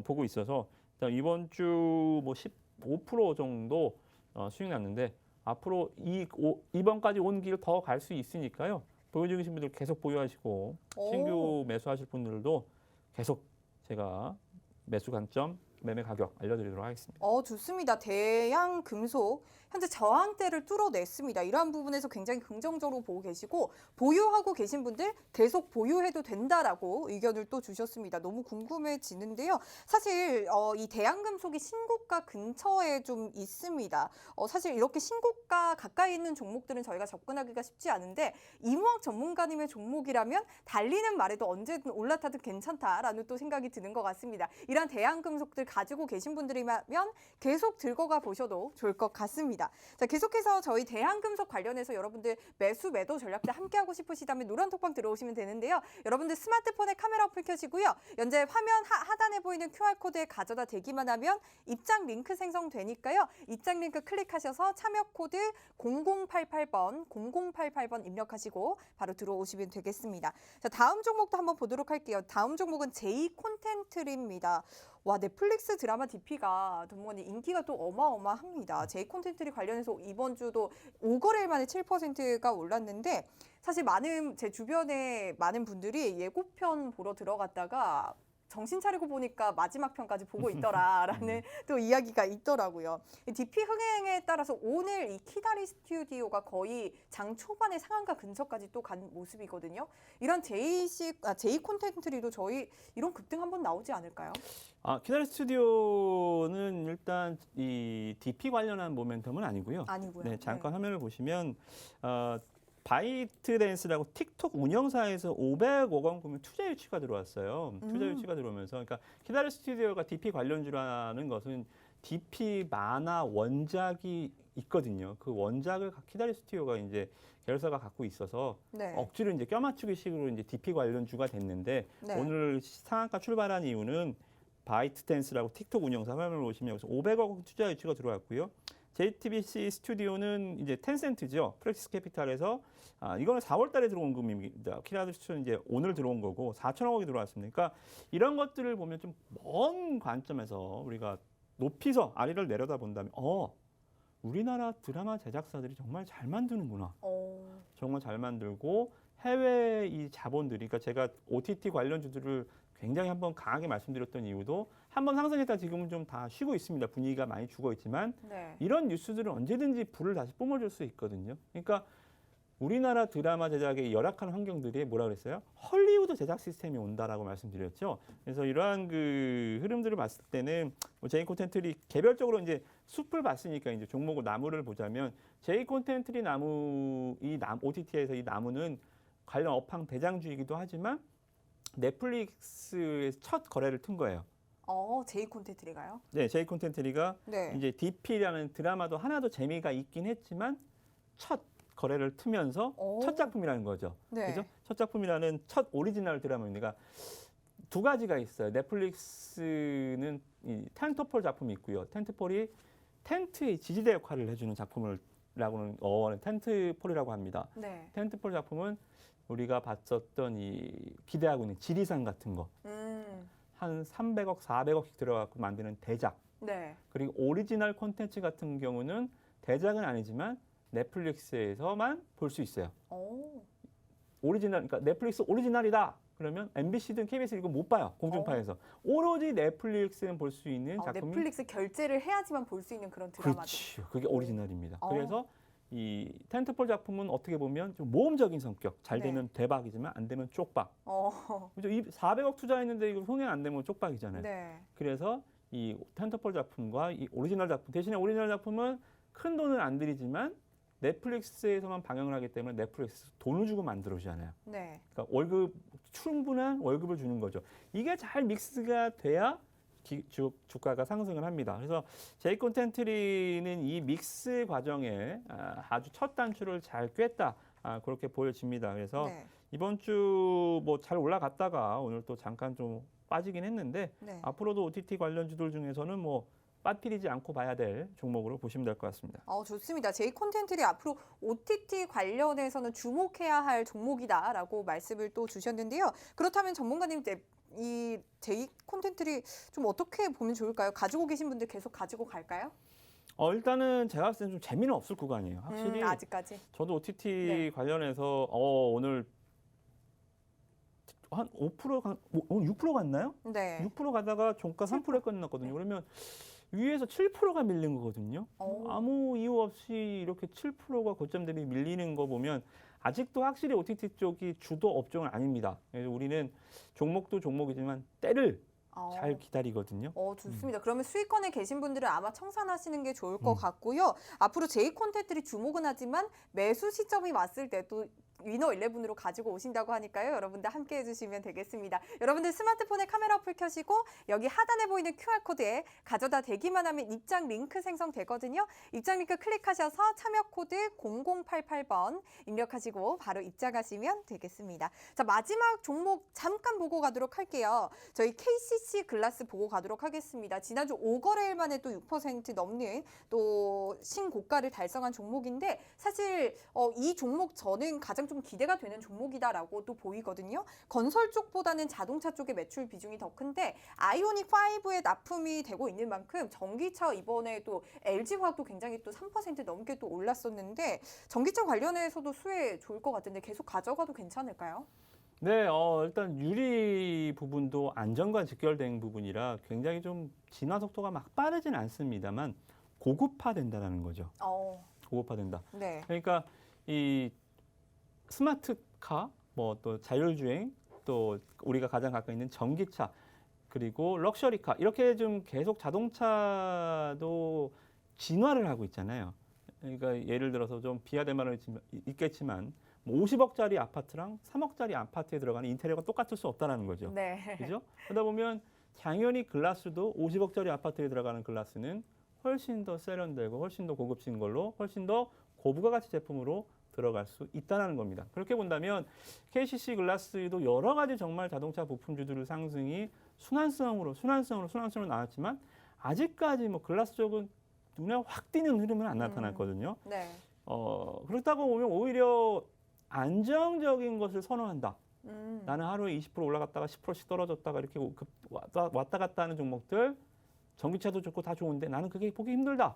B: 보고 있어서 일단 이번 주 뭐 15% 정도 수익 났는데 앞으로 이번까지 온 길 더 갈 수 있으니까요. 보유 중이신 분들 계속 보유하시고 신규 매수하실 분들도 계속 제가 매수 관점, 매매 가격 알려드리도록 하겠습니다.
A: 좋습니다. 대한금속 현재 저항대를 뚫어냈습니다. 이러한 부분에서 굉장히 긍정적으로 보고 계시고 보유하고 계신 분들 계속 보유해도 된다라고 의견을 또 주셨습니다. 너무 궁금해지는데요. 사실 이 대한금속이 신고가 근처에 좀 있습니다. 사실 이렇게 신고가 가까이 있는 종목들은 저희가 접근하기가 쉽지 않은데 이무학 전문가님의 종목이라면 달리는 말에도 언제든 올라타도 괜찮다라는 또 생각이 드는 것 같습니다. 이런 대한금속들 가지고 계신 분들이면 계속 들고 가 보셔도 좋을 것 같습니다. 자, 계속해서 저희 대한금속 관련해서 여러분들 매수 매도 전략들 함께하고 싶으시다면 노란 톡방 들어오시면 되는데요. 여러분들 스마트폰에 카메라 어플 켜시고요. 현재 화면 하단에 보이는 QR코드에 가져다 대기만 하면 입장 링크 생성되니까요. 입장 링크 클릭하셔서 참여 코드 0088번 입력하시고 바로 들어오시면 되겠습니다. 자, 다음 종목도 한번 보도록 할게요. 다음 종목은 제이 콘텐츠리입니다. 와, 넷플릭스 드라마 DP가 동무관님 인기가 또 어마어마합니다. 제이 콘텐츠리 관련해서 이번 주도 5거래일 만에 7%가 올랐는데 사실 제 주변에 많은 분들이 예고편 보러 들어갔다가 정신 차리고 보니까 마지막 편까지 보고 있더라라는 또 이야기가 있더라고요. DP 흥행에 따라서 오늘 이 키다리 스튜디오가 거의 장 초반에 상한가 근처까지 또 간 모습이거든요. 이런 제이 콘텐츠리도 저희 이런 급등 한번 나오지 않을까요?
B: 키다리 스튜디오는 일단 이 DP 관련한 모멘텀은 아니고요.
A: 아니고요.
B: 네, 잠깐 화면을 보시면 바이트댄스라고 틱톡 운영사에서 500억 원 구매 투자 유치가 들어왔어요. 투자 유치가 들어오면서 그러니까 키다리 스튜디오가 DP 관련주라는 것은 DP 만화 원작이 있거든요. 그 원작을 키다리 스튜디오가 이제 계열사가 갖고 있어서
A: 네.
B: 억지로 이제 껴맞추기 식으로 이제 DP 관련주가 됐는데
A: 네.
B: 오늘 상한가 출발한 이유는 바이트댄스라고 틱톡 운영사 화면을 보시면 여기서 500억 원 투자 유치가 들어왔고요. JTBC 스튜디오는 이제 텐센트죠. 프랙시스 캐피탈에서 이거는 4월 달에 들어온 금입니다. 키다리 스튜디오는 이제 오늘 들어온 거고 4천억 원이 들어왔습니다. 그러니까 이런 것들을 보면 좀 먼 관점에서 우리가 높이서 아래를 내려다 본다면 우리나라 드라마 제작사들이 정말 잘 만드는구나. 정말 잘 만들고 해외 이 자본들이 그러니까 제가 OTT 관련주들을 굉장히 한번 강하게 말씀드렸던 이유도 한번 상승했다 지금은 좀 다 쉬고 있습니다. 분위기가 많이 죽어 있지만
A: 네.
B: 이런 뉴스들은 언제든지 불을 다시 뿜어줄 수 있거든요. 그러니까 우리나라 드라마 제작의 열악한 환경들이 뭐라 그랬어요? 헐리우드 제작 시스템이 온다라고 말씀드렸죠. 그래서 이러한 그 흐름들을 봤을 때는 제이 콘텐츠리 개별적으로 이제 숲을 봤으니까 이제 종목을 나무를 보자면 제이 콘텐츠리 OTT에서 이 나무는 관련 업황 대장주이기도 하지만 넷플릭스에서 첫 거래를 튼 거예요.
A: 제이 콘텐츠리가요?
B: 네, 제이 콘텐츠리가
A: 네.
B: 이제 DP라는 드라마도 하나도 재미가 있긴 했지만 첫 거래를 트면서 첫 작품이라는 거죠.
A: 네.
B: 그죠? 첫 작품이라는 첫 오리지널 드라마입니다. 두 가지가 있어요. 넷플릭스는 이 텐트폴 작품이 있고요. 텐트폴이 텐트의 지지대 역할을 해주는 작품을라고는 텐트폴이라고 합니다.
A: 네.
B: 텐트폴 작품은 우리가 봤었던 이 기대하고 있는 지리산 같은 거. 한 300억, 400억씩 들어가고 만드는 대작.
A: 네.
B: 그리고 오리지널 콘텐츠 같은 경우는 대작은 아니지만 넷플릭스에서만 볼 수 있어요. 오리지널, 그러니까 넷플릭스 오리지널이다. 그러면 MBC든 KBS든 이거 못 봐요. 공중파에서. 오로지 넷플릭스는 볼 수 있는 작품이.
A: 넷플릭스 결제를 해야지만 볼 수 있는 그런 드라마죠.
B: 그렇죠. 그게 오리지널입니다. 그래서 이 텐트폴 작품은 어떻게 보면 좀 모험적인 성격. 잘 되면 대박이지만 안 되면 쪽박. 그죠? 400억 투자했는데 이거 흥행 안 되면 쪽박이잖아요.
A: 네.
B: 그래서 이 텐트폴 작품과 이 오리지널 작품 대신에 오리지널 작품은 큰 돈을 안 들이지만 넷플릭스에서만 방영을 하기 때문에 넷플릭스 돈을 주고 만들어주잖아요.
A: 네.
B: 그러니까 충분한 월급을 주는 거죠. 이게 잘 믹스가 돼야 주가가 상승을 합니다. 그래서 제이 콘텐츠리는 이 믹스 과정에 아주 첫 단추를 잘 꿰다 그렇게 보여집니다. 그래서 이번 주 뭐 잘 올라갔다가 오늘 또 잠깐 좀 빠지긴 했는데 앞으로도 OTT 관련주들 중에서는 뭐 빠뜨리지 않고 봐야 될 종목으로 보시면 될 것 같습니다.
A: 좋습니다. 제이 콘텐츠리 앞으로 OTT 관련해서는 주목해야 할 종목이다라고 말씀을 또 주셨는데요. 그렇다면 전문가님 이 제이 콘텐츠리 좀 어떻게 보면 좋을까요? 가지고 계신 분들 계속 가지고 갈까요?
B: 일단은 제가 봤을 때는 좀 재미는 없을 구간이에요. 확실히
A: 아직까지.
B: 저도 OTT 관련해서 오늘 한 5%, 6% 갔나요?
A: 네.
B: 6% 가다가 종가 3%에 끝났거든요. 그러면 위에서 7%가 밀린 거거든요. 아무 이유 없이 이렇게 7%가 고점 대비 밀리는 거 보면 아직도 확실히 OTT 쪽이 주도 업종은 아닙니다. 그래서 우리는 종목도 종목이지만 때를 잘 기다리거든요.
A: 좋습니다. 그러면 수익권에 계신 분들은 아마 청산하시는 게 좋을 것 같고요. 앞으로 제이 콘텐츠리 주목은 하지만 매수 시점이 왔을 때 또 위너 11으로 가지고 오신다고 하니까요. 여러분들 함께 해주시면 되겠습니다. 여러분들 스마트폰에 카메라 어플 켜시고 여기 하단에 보이는 QR코드에 가져다 대기만 하면 입장 링크 생성되거든요. 입장 링크 클릭하셔서 참여 코드 0088번 입력하시고 바로 입장하시면 되겠습니다. 자, 마지막 종목 잠깐 보고 가도록 할게요. 저희 KCC 글라스 보고 가도록 하겠습니다. 지난주 5거래일 만에 또 6% 넘는 또 신고가를 달성한 종목인데 사실 이 종목 저는 가장 좀 기대가 되는 종목이다라고 또 보이거든요. 건설 쪽보다는 자동차 쪽의 매출 비중이 더 큰데 아이오닉 5에 납품이 되고 있는 만큼 전기차 이번에 또 LG화학도 굉장히 또 3% 넘게 또 올랐었는데 전기차 관련해서도 수혜 좋을 것 같은데 계속 가져가도 괜찮을까요?
B: 네, 일단 유리 부분도 안전과 직결된 부분이라 굉장히 좀 진화 속도가 막 빠르진 않습니다만 고급화된다는 거죠. 고급화된다.
A: 네.
B: 그러니까 이 스마트카, 뭐 또 자율주행, 또 우리가 가장 가까이 있는 전기차, 그리고 럭셔리카 이렇게 좀 계속 자동차도 진화를 하고 있잖아요. 그러니까 예를 들어서 좀 비하될 말은 있겠지만 50억짜리 아파트랑 3억짜리 아파트에 들어가는 인테리어가 똑같을 수 없다는 거죠.
A: 네.
B: 그죠? 그러다 보면 당연히 글라스도 50억짜리 아파트에 들어가는 글라스는 훨씬 더 세련되고 훨씬 더 고급진 걸로 훨씬 더 고부가 가치 제품으로 들어갈 수 있다는 겁니다. 그렇게 본다면 KCC 글라스도 여러 가지 정말 자동차 부품주들의 상승이 순환성으로 나왔지만 아직까지 뭐 글라스 쪽은 눈에 확 띄는 흐름은 안 나타났거든요.
A: 네.
B: 그렇다고 보면 오히려 안정적인 것을 선호한다.
A: 음.
B: 나는 하루에 20% 올라갔다가 10%씩 떨어졌다가 이렇게 왔다 갔다 하는 종목들 전기차도 좋고 다 좋은데 나는 그게 보기 힘들다.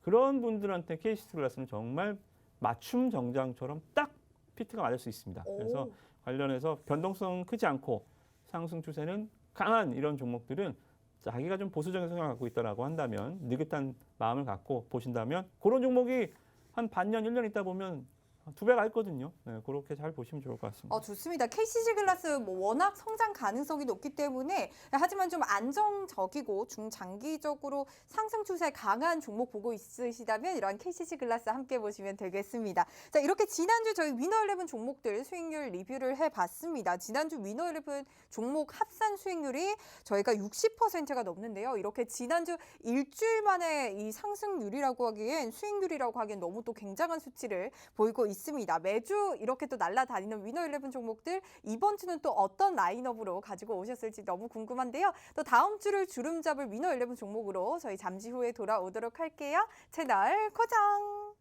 B: 그런 분들한테 KCC 글라스는 정말 맞춤 정장처럼 딱 피트가 맞을 수 있습니다. 그래서 관련해서 변동성 크지 않고 상승 추세는 강한 이런 종목들은 자기가 좀 보수적인 성향을 갖고 있다라고 한다면 느긋한 마음을 갖고 보신다면 그런 종목이 한 반년, 1년 있다 보면 2배가 있거든요. 네, 그렇게 잘 보시면 좋을 것 같습니다.
A: 좋습니다. KCC 글라스 뭐 워낙 성장 가능성이 높기 때문에 하지만 좀 안정적이고 중장기적으로 상승 추세 강한 종목 보고 있으시다면 이러한 KCC 글라스 함께 보시면 되겠습니다. 자, 이렇게 지난주 저희 위너11 종목들 수익률 리뷰를 해봤습니다. 지난주 위너11 종목 합산 수익률이 저희가 60%가 넘는데요. 이렇게 지난주 일주일 만에 이 상승률이라고 하기엔 수익률이라고 하기엔 너무 또 굉장한 수치를 보이고 있습니다. 매주 이렇게 또 날아다니는 위너11 종목들 이번 주는 또 어떤 라인업으로 가지고 오셨을지 너무 궁금한데요. 또 다음 주를 주름 잡을 위너11 종목으로 저희 잠시 후에 돌아오도록 할게요. 채널 고정!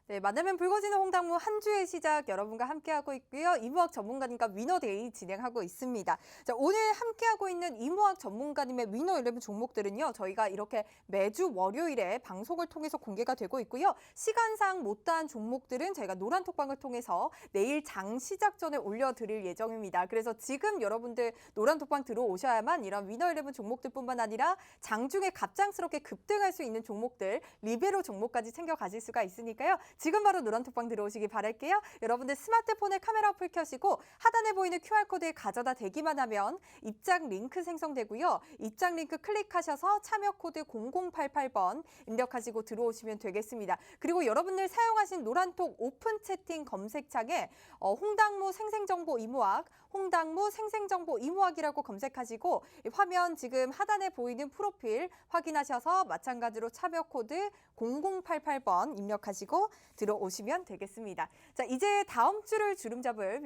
A: 네, 만나면 붉어지는 홍당무 한 주의 시작 여러분과 함께하고 있고요. 이무학 전문가님과 위너데이 진행하고 있습니다. 자, 오늘 함께하고 있는 이무학 전문가님의 위너11 종목들은요. 저희가 이렇게 매주 월요일에 방송을 통해서 공개가 되고 있고요. 시간상 못다한 종목들은 저희가 노란톡방을 통해서 내일 장 시작 전에 올려드릴 예정입니다. 그래서 지금 여러분들 노란톡방 들어오셔야만 이런 위너11 종목들뿐만 아니라 장중에 갑작스럽게 급등할 수 있는 종목들, 리베로 종목까지 챙겨 가실 수가 있으니까요. 지금 바로 노란톡방 들어오시기 바랄게요. 여러분들 스마트폰에 카메라 어플 켜시고 하단에 보이는 QR코드에 가져다 대기만 하면 입장 링크 생성되고요. 입장 링크 클릭하셔서 참여 코드 0088번 입력하시고 들어오시면 되겠습니다. 그리고 여러분들 사용하신 노란톡 오픈 채팅 검색창에 홍당무 생생정보 이무학, 홍당무 생생정보 이무학이라고 검색하시고 화면 지금 하단에 보이는 프로필 확인하셔서 마찬가지로 참여 코드 0088번 입력하시고 들어오시면 되겠습니다. 자, 이제 다음 주를 주름잡을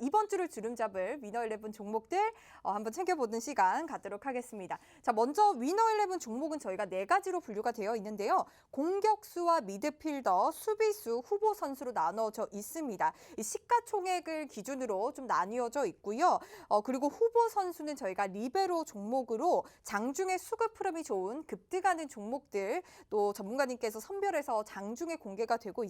A: 이번 주를 주름잡을 위너 11 종목들 한번 챙겨보는 시간 갖도록 하겠습니다. 자, 먼저 위너 11 종목은 저희가 4가지로 분류가 되어 있는데요. 공격수와 미드필더, 수비수, 후보 선수로 나눠져 있습니다. 이 시가총액을 기준으로 좀 나뉘어져 있고요. 그리고 후보 선수는 저희가 리베로 종목으로 장중에 수급 흐름이 좋은 급등하는 종목들 또 전문가님께서 선별해서 장중에 공개가 되고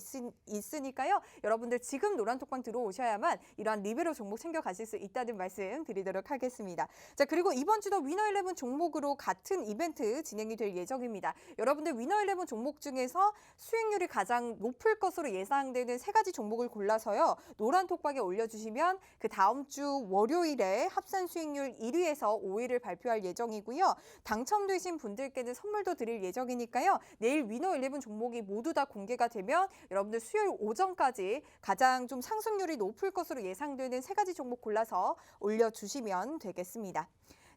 A: 있으니까요. 여러분들 지금 노란톡방 들어오셔야만 이러한 리베로 종목 챙겨가실 수 있다는 말씀 드리도록 하겠습니다. 자, 그리고 이번 주도 위너 11 종목으로 같은 이벤트 진행이 될 예정입니다. 여러분들 위너 11 종목 중에서 수익률이 가장 높을 것으로 예상되는 3가지 종목을 골라서요. 노란톡방에 올려주시면 그 다음 주 월요일에 합산 수익률 1위에서 5위를 발표할 예정이고요. 당첨되신 분들께는 선물도 드릴 예정이니까요. 내일 위너 11 종목이 모두 다 공개가 되면 여러분들 수요일 오전까지 가장 좀 상승률이 높을 것으로 예상되는 3가지 종목 골라서 올려주시면 되겠습니다.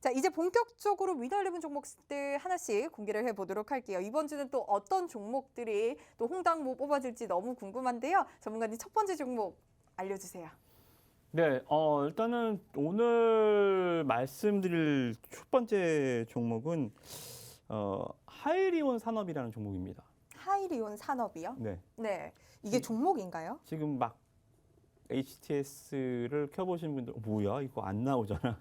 A: 자, 이제 본격적으로 위너 11 종목들 하나씩 공개를 해보도록 할게요. 이번 주는 또 어떤 종목들이 또 홍당무 뽑아질지 너무 궁금한데요. 전문가님 첫 번째 종목 알려주세요.
B: 네, 일단은 오늘 말씀드릴 첫 번째 종목은 하이리온 산업이라는 종목입니다.
A: 하이리온 산업이요?
B: 네.
A: 네. 이게 종목인가요?
B: 지금 막 HTS를 켜보신 분들 뭐야 이거 안 나오잖아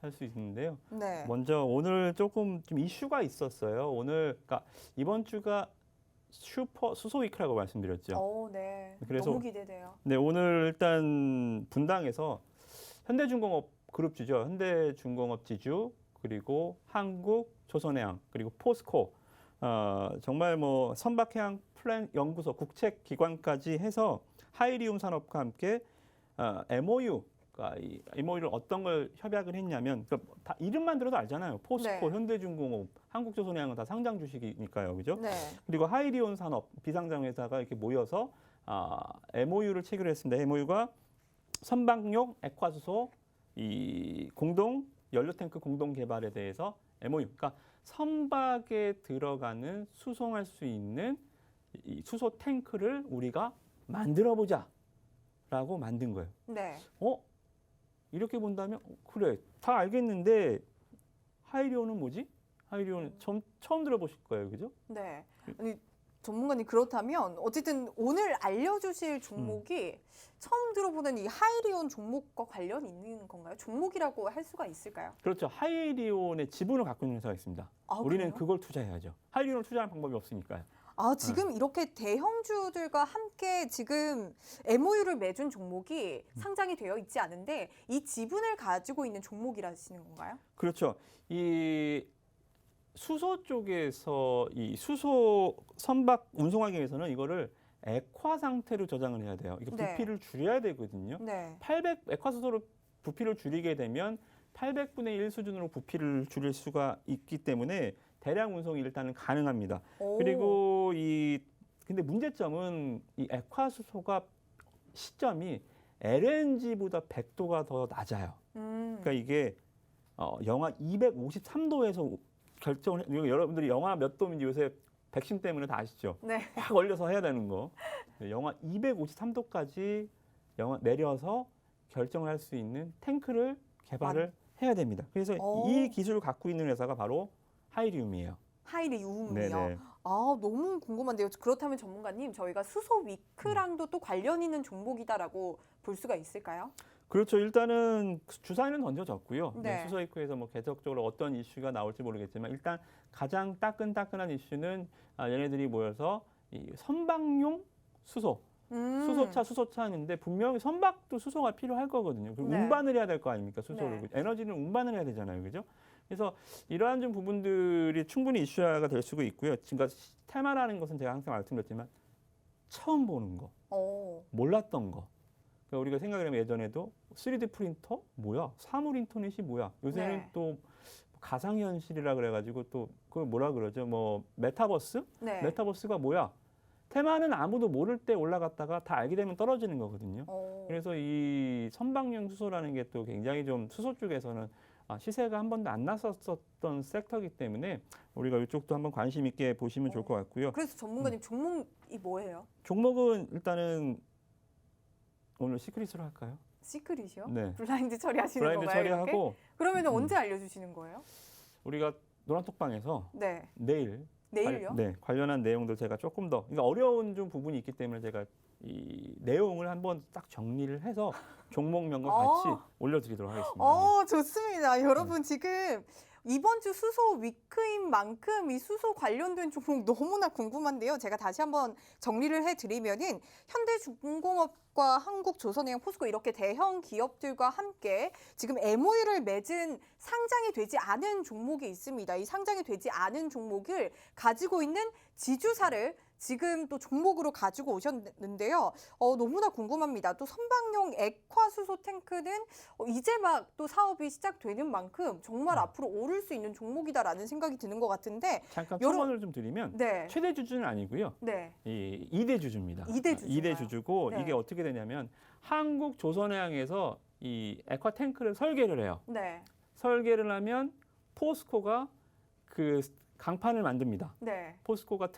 B: 할 수 있는데요.
A: 네.
B: 먼저 오늘 조금 좀 이슈가 있었어요. 오늘 그러니까 이번 주가 슈퍼 수소 위크라고 말씀드렸죠.
A: 네.
B: 그래서
A: 너무 기대돼요.
B: 네, 오늘 일단 분당에서 현대중공업 그룹주죠. 현대중공업 지주 그리고 한국 조선해양 그리고 포스코 정말 뭐 선박해양 플랜 연구소 국책기관까지 해서 하이리움 산업과 함께 MOU 이 MOU를 어떤 걸 협약을 했냐면 그러니까 다 이름만 들어도 알잖아요. 포스코,
A: 네.
B: 현대중공업, 한국조선해양은 다 상장 주식이니까요, 그죠?
A: 네.
B: 그리고 하이리온 산업 비상장 회사가 이렇게 모여서 MOU를 체결했습니다. MOU가 선박용 액화수소 이 공동 연료 탱크 공동 개발에 대해서 MOU. 그러니까 선박에 들어가는 수송할 수 있는 이 수소 탱크를 우리가 만들어 보자라고 만든 거예요.
A: 네.
B: 이렇게 본다면 그래 다 알겠는데 하이리온은 뭐지? 하이리온은 처음 들어보실 거예요, 그죠?
A: 네. 아니 전문가님 그렇다면 어쨌든 오늘 알려주실 종목이 처음 들어보는 이 하이리온 종목과 관련이 있는 건가요? 종목이라고 할 수가 있을까요?
B: 그렇죠. 하이리온의 지분을 갖고 있는 회사가 있습니다. 우리는
A: 그래요?
B: 그걸 투자해야죠. 하이리온을 투자하는 방법이 없으니까요.
A: 지금 이렇게 대형주들과 함께 지금 MOU를 맺은 종목이 상장이 되어 있지 않은데 이 지분을 가지고 있는 종목이라시는 건가요?
B: 그렇죠. 이 수소 쪽에서 이 수소 선박 운송하기 위해서는 이거를 액화 상태로 저장을 해야 돼요. 이게
A: 네.
B: 부피를 줄여야 되거든요.
A: 네.
B: 액화 수소로 부피를 줄이게 되면 800분의 1 수준으로 부피를 줄일 수가 있기 때문에 대량 운송이 일단은 가능합니다. 그리고 근데 문제점은 이 액화 수소가 시점이 LNG보다 100도가 더 낮아요. 그러니까 이게 영하 253도에서 결정을 여러분들이 영하 몇 도인지 요새 백신 때문에 다 아시죠?
A: 네.
B: 확 얼려서 해야 되는 거. 영하 253도까지 내려서 결정을 할 수 있는 탱크를 개발을 해야 됩니다. 그래서 이 기술을 갖고 있는 회사가 바로 하이리움이에요.
A: 하이리움이요.
B: 네네.
A: 너무 궁금한데요. 그렇다면 전문가님, 저희가 수소 위크랑도 또 관련 있는 종목이다라고 볼 수가 있을까요?
B: 그렇죠. 일단은 주사위는 던져졌고요.
A: 네.
B: 수소위크에서 뭐 계속적으로 어떤 이슈가 나올지 모르겠지만 일단 가장 따끈따끈한 이슈는 얘네들이 모여서 이 선박용 수소, 수소차인데 분명히 선박도 수소가 필요할 거거든요. 그리고
A: 네.
B: 운반을 해야 될 거 아닙니까? 수소를.
A: 네.
B: 에너지는 운반을 해야 되잖아요. 그죠? 그래서 이러한 좀 부분들이 충분히 이슈화가 될 수가 있고요. 그러니까 테마라는 것은 제가 항상 말씀드렸지만 처음 보는 거, 몰랐던 거. 그러니까 우리가 생각을 하면 예전에도 3D 프린터? 뭐야? 사물 인터넷이 뭐야? 요새는
A: 네.
B: 또 가상현실이라 그래가지고 또 그걸 뭐라 그러죠? 뭐 메타버스?
A: 네.
B: 메타버스가 뭐야? 테마는 아무도 모를 때 올라갔다가 다 알게 되면 떨어지는 거거든요. 그래서 이 선박용 수소라는 게 또 굉장히 좀 수소 쪽에서는 시세가 한 번도 안 났었던 섹터이기 때문에 우리가 이쪽도 한번 관심 있게 보시면 좋을 것 같고요.
A: 그래서 전문가님 종목이 뭐예요?
B: 종목은 일단은 오늘 시크릿으로 할까요?
A: 시크릿이요?
B: 네.
A: 블라인드 처리하시는
B: 블라인드
A: 건가요?
B: 처리하고
A: 그러면 언제 알려주시는 거예요?
B: 우리가 노란톡방에서
A: 네.
B: 내일요?
A: 내일요?
B: 관련한 내용들 제가 조금 더 그러니까 어려운 좀 부분이 있기 때문에 제가 이 내용을 한번 딱 정리를 해서 종목명과 같이 올려드리도록 하겠습니다.
A: 좋습니다. 여러분 지금 이번 주 수소 위크인 만큼 이 수소 관련된 종목 너무나 궁금한데요. 제가 다시 한번 정리를 해드리면은 현대중공업과 한국조선해양, 포스코 이렇게 대형 기업들과 함께 지금 MOU를 맺은 상장이 되지 않은 종목이 있습니다. 이 상장이 되지 않은 종목을 가지고 있는 지주사를 지금 또 종목으로 가지고 오셨는데요. 너무나 궁금합니다. 또 선박용 액화수소 탱크는 이제 막 또 사업이 시작되는 만큼 정말 앞으로 오를 수 있는 종목이다라는 생각이 드는 것 같은데
B: 잠깐 첨언을 좀 드리면
A: 네.
B: 최대 주주는 아니고요.
A: 네.
B: 이 2대 주주입니다.
A: 2대 주주인가요?
B: 2대 주주고
A: 네.
B: 이게 어떻게 되냐면 한국조선해양에서 이 액화 탱크를 설계를 해요.
A: 네.
B: 설계를 하면 포스코가 그 강판을 만듭니다.
A: 네.
B: 포스코가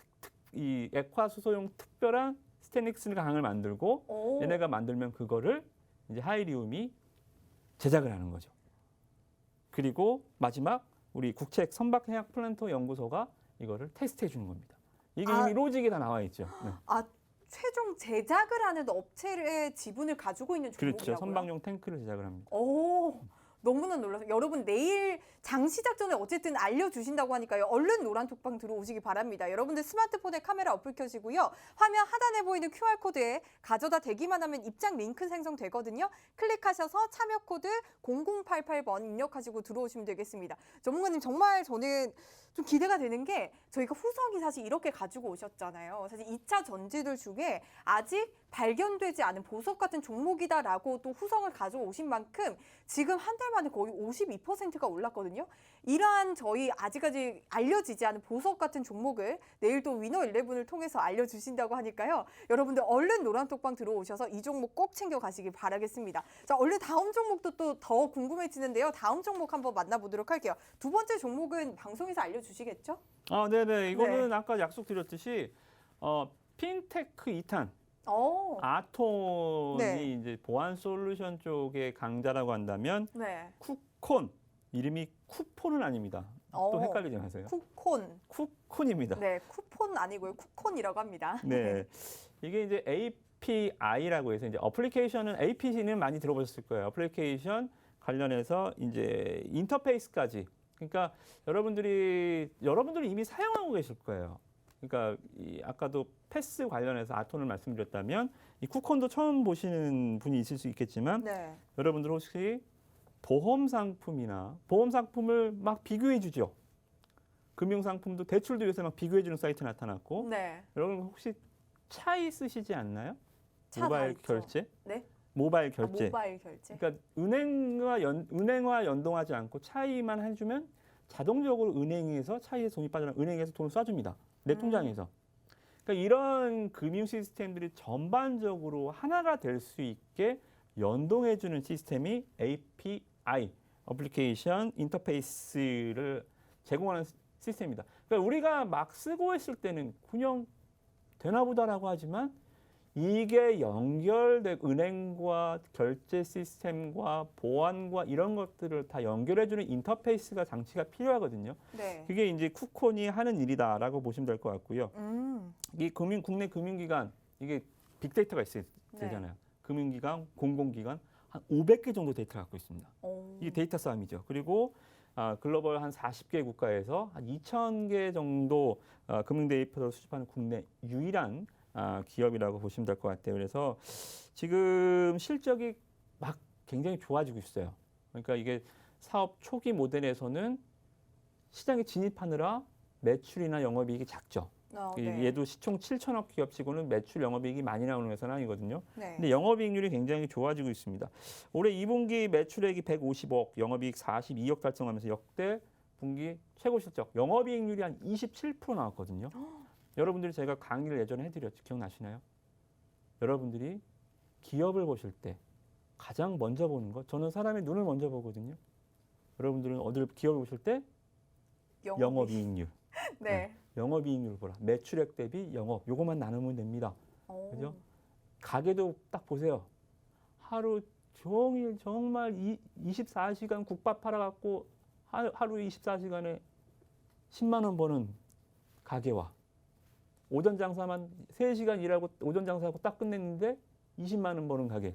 B: 이 액화 수소용 특별한 스테인리스 강을 만들고
A: 오.
B: 얘네가 만들면 그거를 이제 하이리움이 제작을 하는 거죠. 그리고 마지막 우리 국책 선박해양 플랜토 연구소가 이거를 테스트해 주는 겁니다. 이게 이미 로직에 다 나와 있죠. 네.
A: 최종 제작을 하는 업체의 지분을 가지고 있는 종목이라고요?
B: 그렇죠. 선박용 탱크를 제작을 합니다.
A: 너무나 놀라서 여러분 내일 장 시작 전에 어쨌든 알려주신다고 하니까요. 얼른 노란톡방 들어오시기 바랍니다. 여러분들 스마트폰에 카메라 어플 켜시고요. 화면 하단에 보이는 QR코드에 가져다 대기만 하면 입장 링크 생성되거든요. 클릭하셔서 참여 코드 0088번 입력하시고 들어오시면 되겠습니다. 전문가님 정말 저는 좀 기대가 되는 게 저희가 후석이 사실 이렇게 가지고 오셨잖아요. 사실 2차 전지들 중에 아직 발견되지 않은 보석 같은 종목이다라고 또 후성을 가져오신 만큼 지금 한 달 만에 거의 52%가 올랐거든요. 이러한 저희 아직까지 알려지지 않은 보석 같은 종목을 내일 또 위너 11을 통해서 알려주신다고 하니까요. 여러분들 얼른 노란톡방 들어오셔서 이 종목 꼭 챙겨가시길 바라겠습니다. 자, 얼른 다음 종목도 또 더 궁금해지는데요. 다음 종목 한번 만나보도록 할게요. 두 번째 종목은 방송에서 알려주시겠죠?
B: 네네. 이거는 아까 약속드렸듯이 핀테크 2탄. 아톤이
A: 네.
B: 이제 보안 솔루션 쪽의 강자라고 한다면
A: 네.
B: 쿠콘 이름이 쿠폰은 아닙니다. 또 헷갈리지 마세요.
A: 쿠콘.
B: 쿠콘입니다.
A: 네, 쿠폰 아니고요. 쿠콘이라고 합니다.
B: 네. 이게 이제 API라고 해서 이제 어플리케이션은 APC는 많이 들어보셨을 거예요. 어플리케이션 관련해서 이제 인터페이스까지. 그러니까 여러분들이 이미 사용하고 계실 거예요. 그러니까 아까도 패스 관련해서 아톤을 말씀드렸다면 이 쿠콘도 처음 보시는 분이 있을 수 있겠지만
A: 네.
B: 여러분들 혹시 보험 상품이나 보험 상품을 막 비교해 주죠. 금융 상품도 대출도 요새 막 비교해 주는 사이트 나타났고
A: 네.
B: 여러분 혹시 차이 쓰시지 않나요?
A: 차
B: 모바일
A: 다 있죠.
B: 결제?
A: 네.
B: 모바일 결제.
A: 모바일 결제.
B: 그러니까 은행과 연동하지 않고 차이만 해주면 자동적으로 은행에서 차이에서 돈이 빠져나 은행에서 돈을 쏴줍니다. 내 통장에서. 그러니까 이런 금융 시스템들이 전반적으로 하나가 될 수 있게 연동해주는 시스템이 API, 어플리케이션 인터페이스를 제공하는 시스템입니다. 그러니까 우리가 막 쓰고 있을 때는 그냥 되나 보다라고 하지만 이게 연결되고 은행과 결제 시스템과 보안과 이런 것들을 다 연결해주는 인터페이스가 장치가 필요하거든요.
A: 네.
B: 그게 이제 쿠콘이 하는 일이다라고 보시면 될 것 같고요. 이 국내 금융기관 이게 빅데이터가 있어야 되잖아요.
A: 네.
B: 금융기관, 공공기관 한 500개 정도 데이터를 갖고 있습니다. 이게 데이터 싸움이죠. 그리고 글로벌 한 40개 국가에서 한 2,000개 정도 금융 데이터를 수집하는 국내 유일한 기업이라고 보시면 될 것 같아요. 그래서 지금 실적이 막 굉장히 좋아지고 있어요. 그러니까 이게 사업 초기 모델에서는 시장에 진입하느라 매출이나 영업이익이 작죠.
A: 네.
B: 얘도 시총 7천억 기업치고는 매출 영업이익이 많이 나오는 회사는 아니거든요.
A: 네.
B: 근데 영업이익률이 굉장히 좋아지고 있습니다. 올해 2분기 매출액이 150억, 영업이익 42억 달성하면서 역대 분기 최고 실적, 영업이익률이 한 27% 나왔거든요. 여러분들이 제가 강의를 예전에 해드렸죠. 기억나시나요? 여러분들이 기업을 보실 때 가장 먼저 보는 것, 저는 사람의 눈을 먼저 보거든요. 여러분들은 어디를 기업을 보실 때 영업이익률,
A: 네.
B: 영업이익률 보라. 매출액 대비 영업, 요것만 나누면 됩니다. 그죠? 가게도 딱 보세요. 하루 종일 정말 24시간 국밥 팔아갖고 하루 24시간에 10만 원 버는 가게와 오전 장사만 3시간 일하고 오전 장사하고 딱 끝냈는데 20만 원 버는 가게.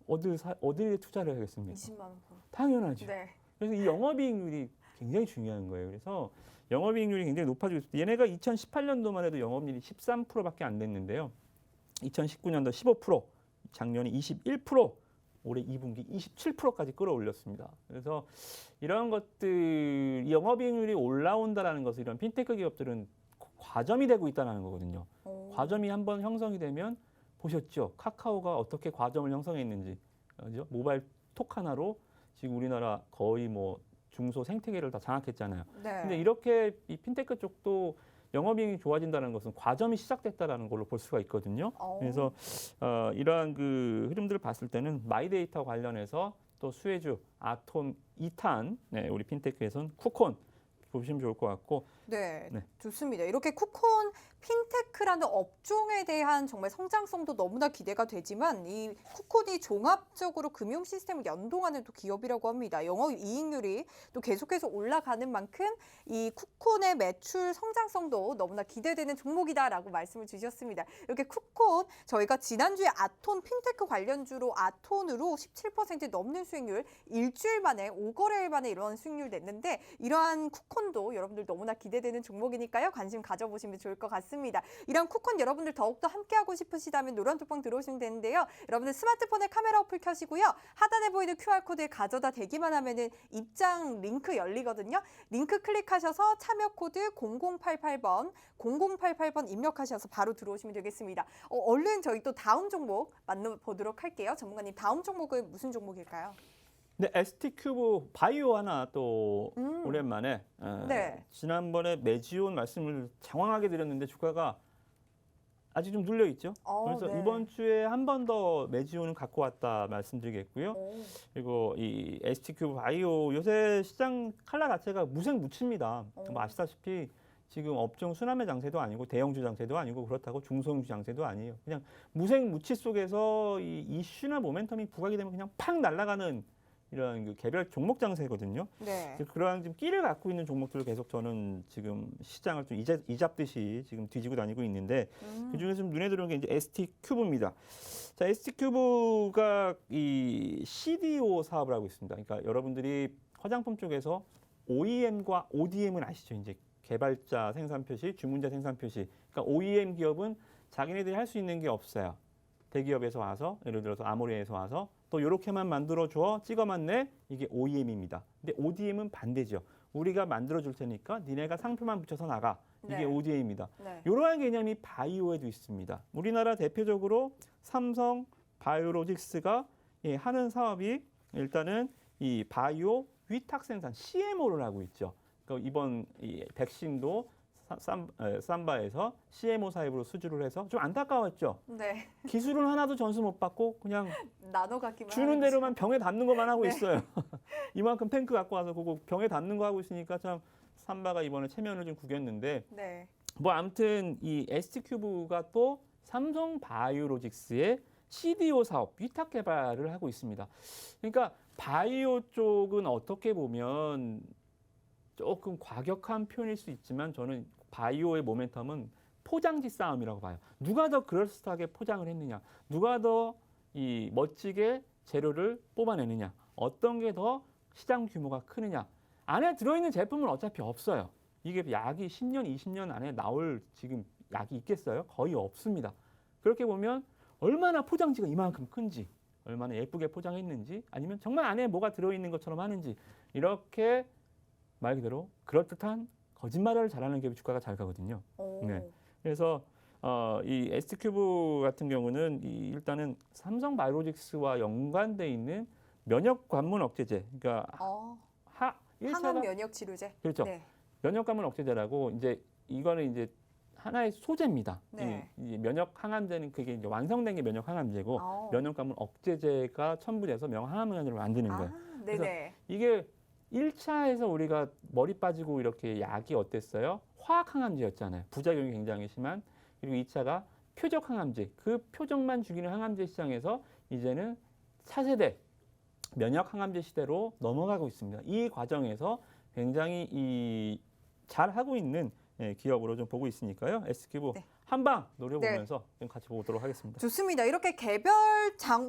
B: 어디에 투자를 하겠습니까?
A: 20만 원.
B: 당연하죠.
A: 네.
B: 그래서 이 영업이익률이 굉장히 중요한 거예요. 그래서 영업이익률이 굉장히 높아지고 있습니다. 얘네가 2018년도만 해도 영업이익률이 13%밖에 안 됐는데요. 2019년도 15%, 작년에 21%, 올해 2분기 27%까지 끌어올렸습니다. 그래서 이런 것들, 영업이익률이 올라온다는 것은 이런 핀테크 기업들은 과점이 되고 있다는 거거든요. 과점이 한번 형성이 되면 보셨죠? 카카오가 어떻게 과점을 형성했는지, 그죠? 모바일 톡 하나로 지금 우리나라 거의 뭐 중소 생태계를 다 장악했잖아요.
A: 네.
B: 근데 이렇게 이 핀테크 쪽도 영업이익이 좋아진다는 것은 과점이 시작됐다는 걸로 볼 수가 있거든요. 그래서 이러한 그 흐름들을 봤을 때는 마이데이터 관련해서 또 수혜주, 아톰, 2탄, 네, 우리 핀테크에서는 쿠콘 보시면 좋을 것 같고.
A: 네,
B: 네.
A: 좋습니다. 이렇게 쿠콘 핀테크라는 업종에 대한 정말 성장성도 너무나 기대가 되지만 이 쿠콘이 종합적으로 금융 시스템을 연동하는 또 기업이라고 합니다. 영업 이익률이 또 계속해서 올라가는 만큼 이 쿠콘의 매출 성장성도 너무나 기대되는 종목이다라고 말씀을 주셨습니다. 이렇게 쿠콘 저희가 지난주에 아톤 핀테크 관련주로 아톤으로 17% 넘는 수익률 일주일 만에 5거래일 만에 이런 수익률 냈는데 이러한 쿠콘도 여러분들 너무나 기대되는 종목이니까요. 관심 가져보시면 좋을 것 같습니다. 이런 쿠콘 여러분들 더욱더 함께하고 싶으시다면 노란톡방 들어오시면 되는데요. 여러분들 스마트폰에 카메라 어플 켜시고요. 하단에 보이는 QR코드에 가져다 대기만 하면은 입장 링크 열리거든요. 링크 클릭하셔서 참여 코드 0088번 입력하셔서 바로 들어오시면 되겠습니다. 얼른 저희 또 다음 종목 만나보도록 할게요. 전문가님 다음 종목은 무슨 종목일까요?
B: 네, ST큐브 바이오 하나 또 오랜만에
A: 네.
B: 지난번에 메지온 말씀을 장황하게 드렸는데 주가가 아직 좀 눌려 있죠. 그래서
A: 네.
B: 이번 주에 한 번 더 메지온을 갖고 왔다 말씀드리겠고요. 그리고 이 ST큐브 바이오 요새 시장 칼라 자체가 무색무취입니다. 뭐 아시다시피 지금 업종 순환매 장세도 아니고 대형주 장세도 아니고 그렇다고 중소형주 장세도 아니에요. 그냥 무색무취 속에서 이 이슈나 모멘텀이 부각이 되면 그냥 팍 날아가는 이런 그 개별 종목 장세거든요.
A: 네.
B: 그러한 좀 끼를 갖고 있는 종목들을 계속 저는 지금 시장을 좀 이잡듯이 지금 뒤지고 다니고 있는데 그 중에서 좀 눈에 들어오는 게 이제 ST큐브입니다. 자, ST큐브가 이 CDO 사업을 하고 있습니다. 그러니까 여러분들이 화장품 쪽에서 OEM과 ODM은 아시죠? 이제 개발자 생산 표시, 주문자 생산 표시. 그러니까 OEM 기업은 자기네들이 할 수 있는 게 없어요. 대기업에서 와서 예를 들어서 아모레에서 와서 또 이렇게만 만들어줘 찍어만 내 이게 OEM입니다. 근데 ODM은 반대죠. 우리가 만들어줄 테니까 니네가 상표만 붙여서 나가 이게
A: 네.
B: ODM입니다.
A: 네.
B: 이러한 개념이 바이오에도 있습니다. 우리나라 대표적으로 삼성 바이오로직스가 하는 사업이 일단은 이 바이오 위탁 생산 CMO를 하고 있죠. 그러니까 이번 이 백신도 삼바에서 CMO 사업으로 수주를 해서 좀 안타까웠죠.
A: 네.
B: 기술은 하나도 전수 못 받고 그냥
A: 나눠 갖기만
B: 주는
A: 하는
B: 대로만 병에 닿는 것만 하고
A: 네.
B: 있어요. 이만큼 탱크 갖고 와서 그거 병에 닿는 거 하고 있으니까 참 삼바가 이번에 체면을 좀 구겼는데
A: 네.
B: 뭐 아무튼 이 ST큐브가 또 삼성 바이오로직스의 CDO 사업 위탁 개발을 하고 있습니다. 그러니까 바이오 쪽은 어떻게 보면 조금 과격한 표현일 수 있지만 저는 바이오의 모멘텀은 포장지 싸움이라고 봐요. 누가 더 그럴싸하게 포장을 했느냐, 누가 더 이 멋지게 재료를 뽑아내느냐, 어떤 게 더 시장 규모가 크느냐. 안에 들어있는 제품은 어차피 없어요. 이게 약이 10년, 20년 안에 나올 지금 약이 있겠어요? 거의 없습니다. 그렇게 보면 얼마나 포장지가 이만큼 큰지, 얼마나 예쁘게 포장했는지, 아니면 정말 안에 뭐가 들어있는 것처럼 하는지 이렇게 말 그대로 그럴듯한 거짓말을 잘하는 기업이 주가가 잘 가거든요. 네. 그래서 이 ST큐브 같은 경우는 일단은 삼성 바이오로직스와 연관돼 있는 면역 관문 억제제, 그러니까
A: 항암 면역 치료제.
B: 그렇죠.
A: 네.
B: 면역 관문 억제제라고 이제 이거는 이제 하나의 소재입니다.
A: 네.
B: 이 면역 항암제는 그게 이제 완성된 게 면역 항암제고 면역 관문 억제제가 첨부돼서 명 항암 원료를 만드는 거예요.
A: 네네.
B: 이게 1차에서 우리가 머리 빠지고 이렇게 약이 어땠어요? 화학 항암제였잖아요. 부작용이 굉장히 심한. 그리고 2차가 표적 항암제. 그 표적만 죽이는 항암제 시장에서 이제는 차세대 면역 항암제 시대로 넘어가고 있습니다. 이 과정에서 굉장히 잘 하고 있는 기업으로 좀 보고 있으니까요. S큐브
A: 네.
B: 한방 노려보면서 좀 같이 보도록 하겠습니다.
A: 좋습니다. 이렇게 개별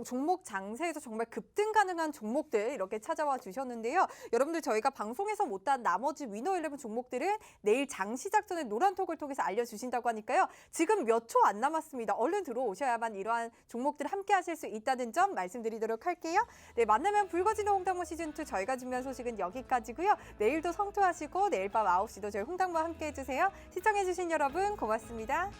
A: 종목 장세에서 정말 급등 가능한 종목들 이렇게 찾아와 주셨는데요. 여러분들 저희가 방송에서 못한 나머지 위너 11 종목들은 내일 장 시작 전에 노란톡을 통해서 알려주신다고 하니까요. 지금 몇 초 안 남았습니다. 얼른 들어오셔야만 이러한 종목들 함께 하실 수 있다는 점 말씀드리도록 할게요. 네, 만나면 붉어지는 홍당무 시즌2 저희가 준비한 소식은 여기까지고요. 내일도 성투하시고 내일 밤 9시도 저희 홍당무와 함께 해주세요. 시청해주신 여러분 고맙습니다.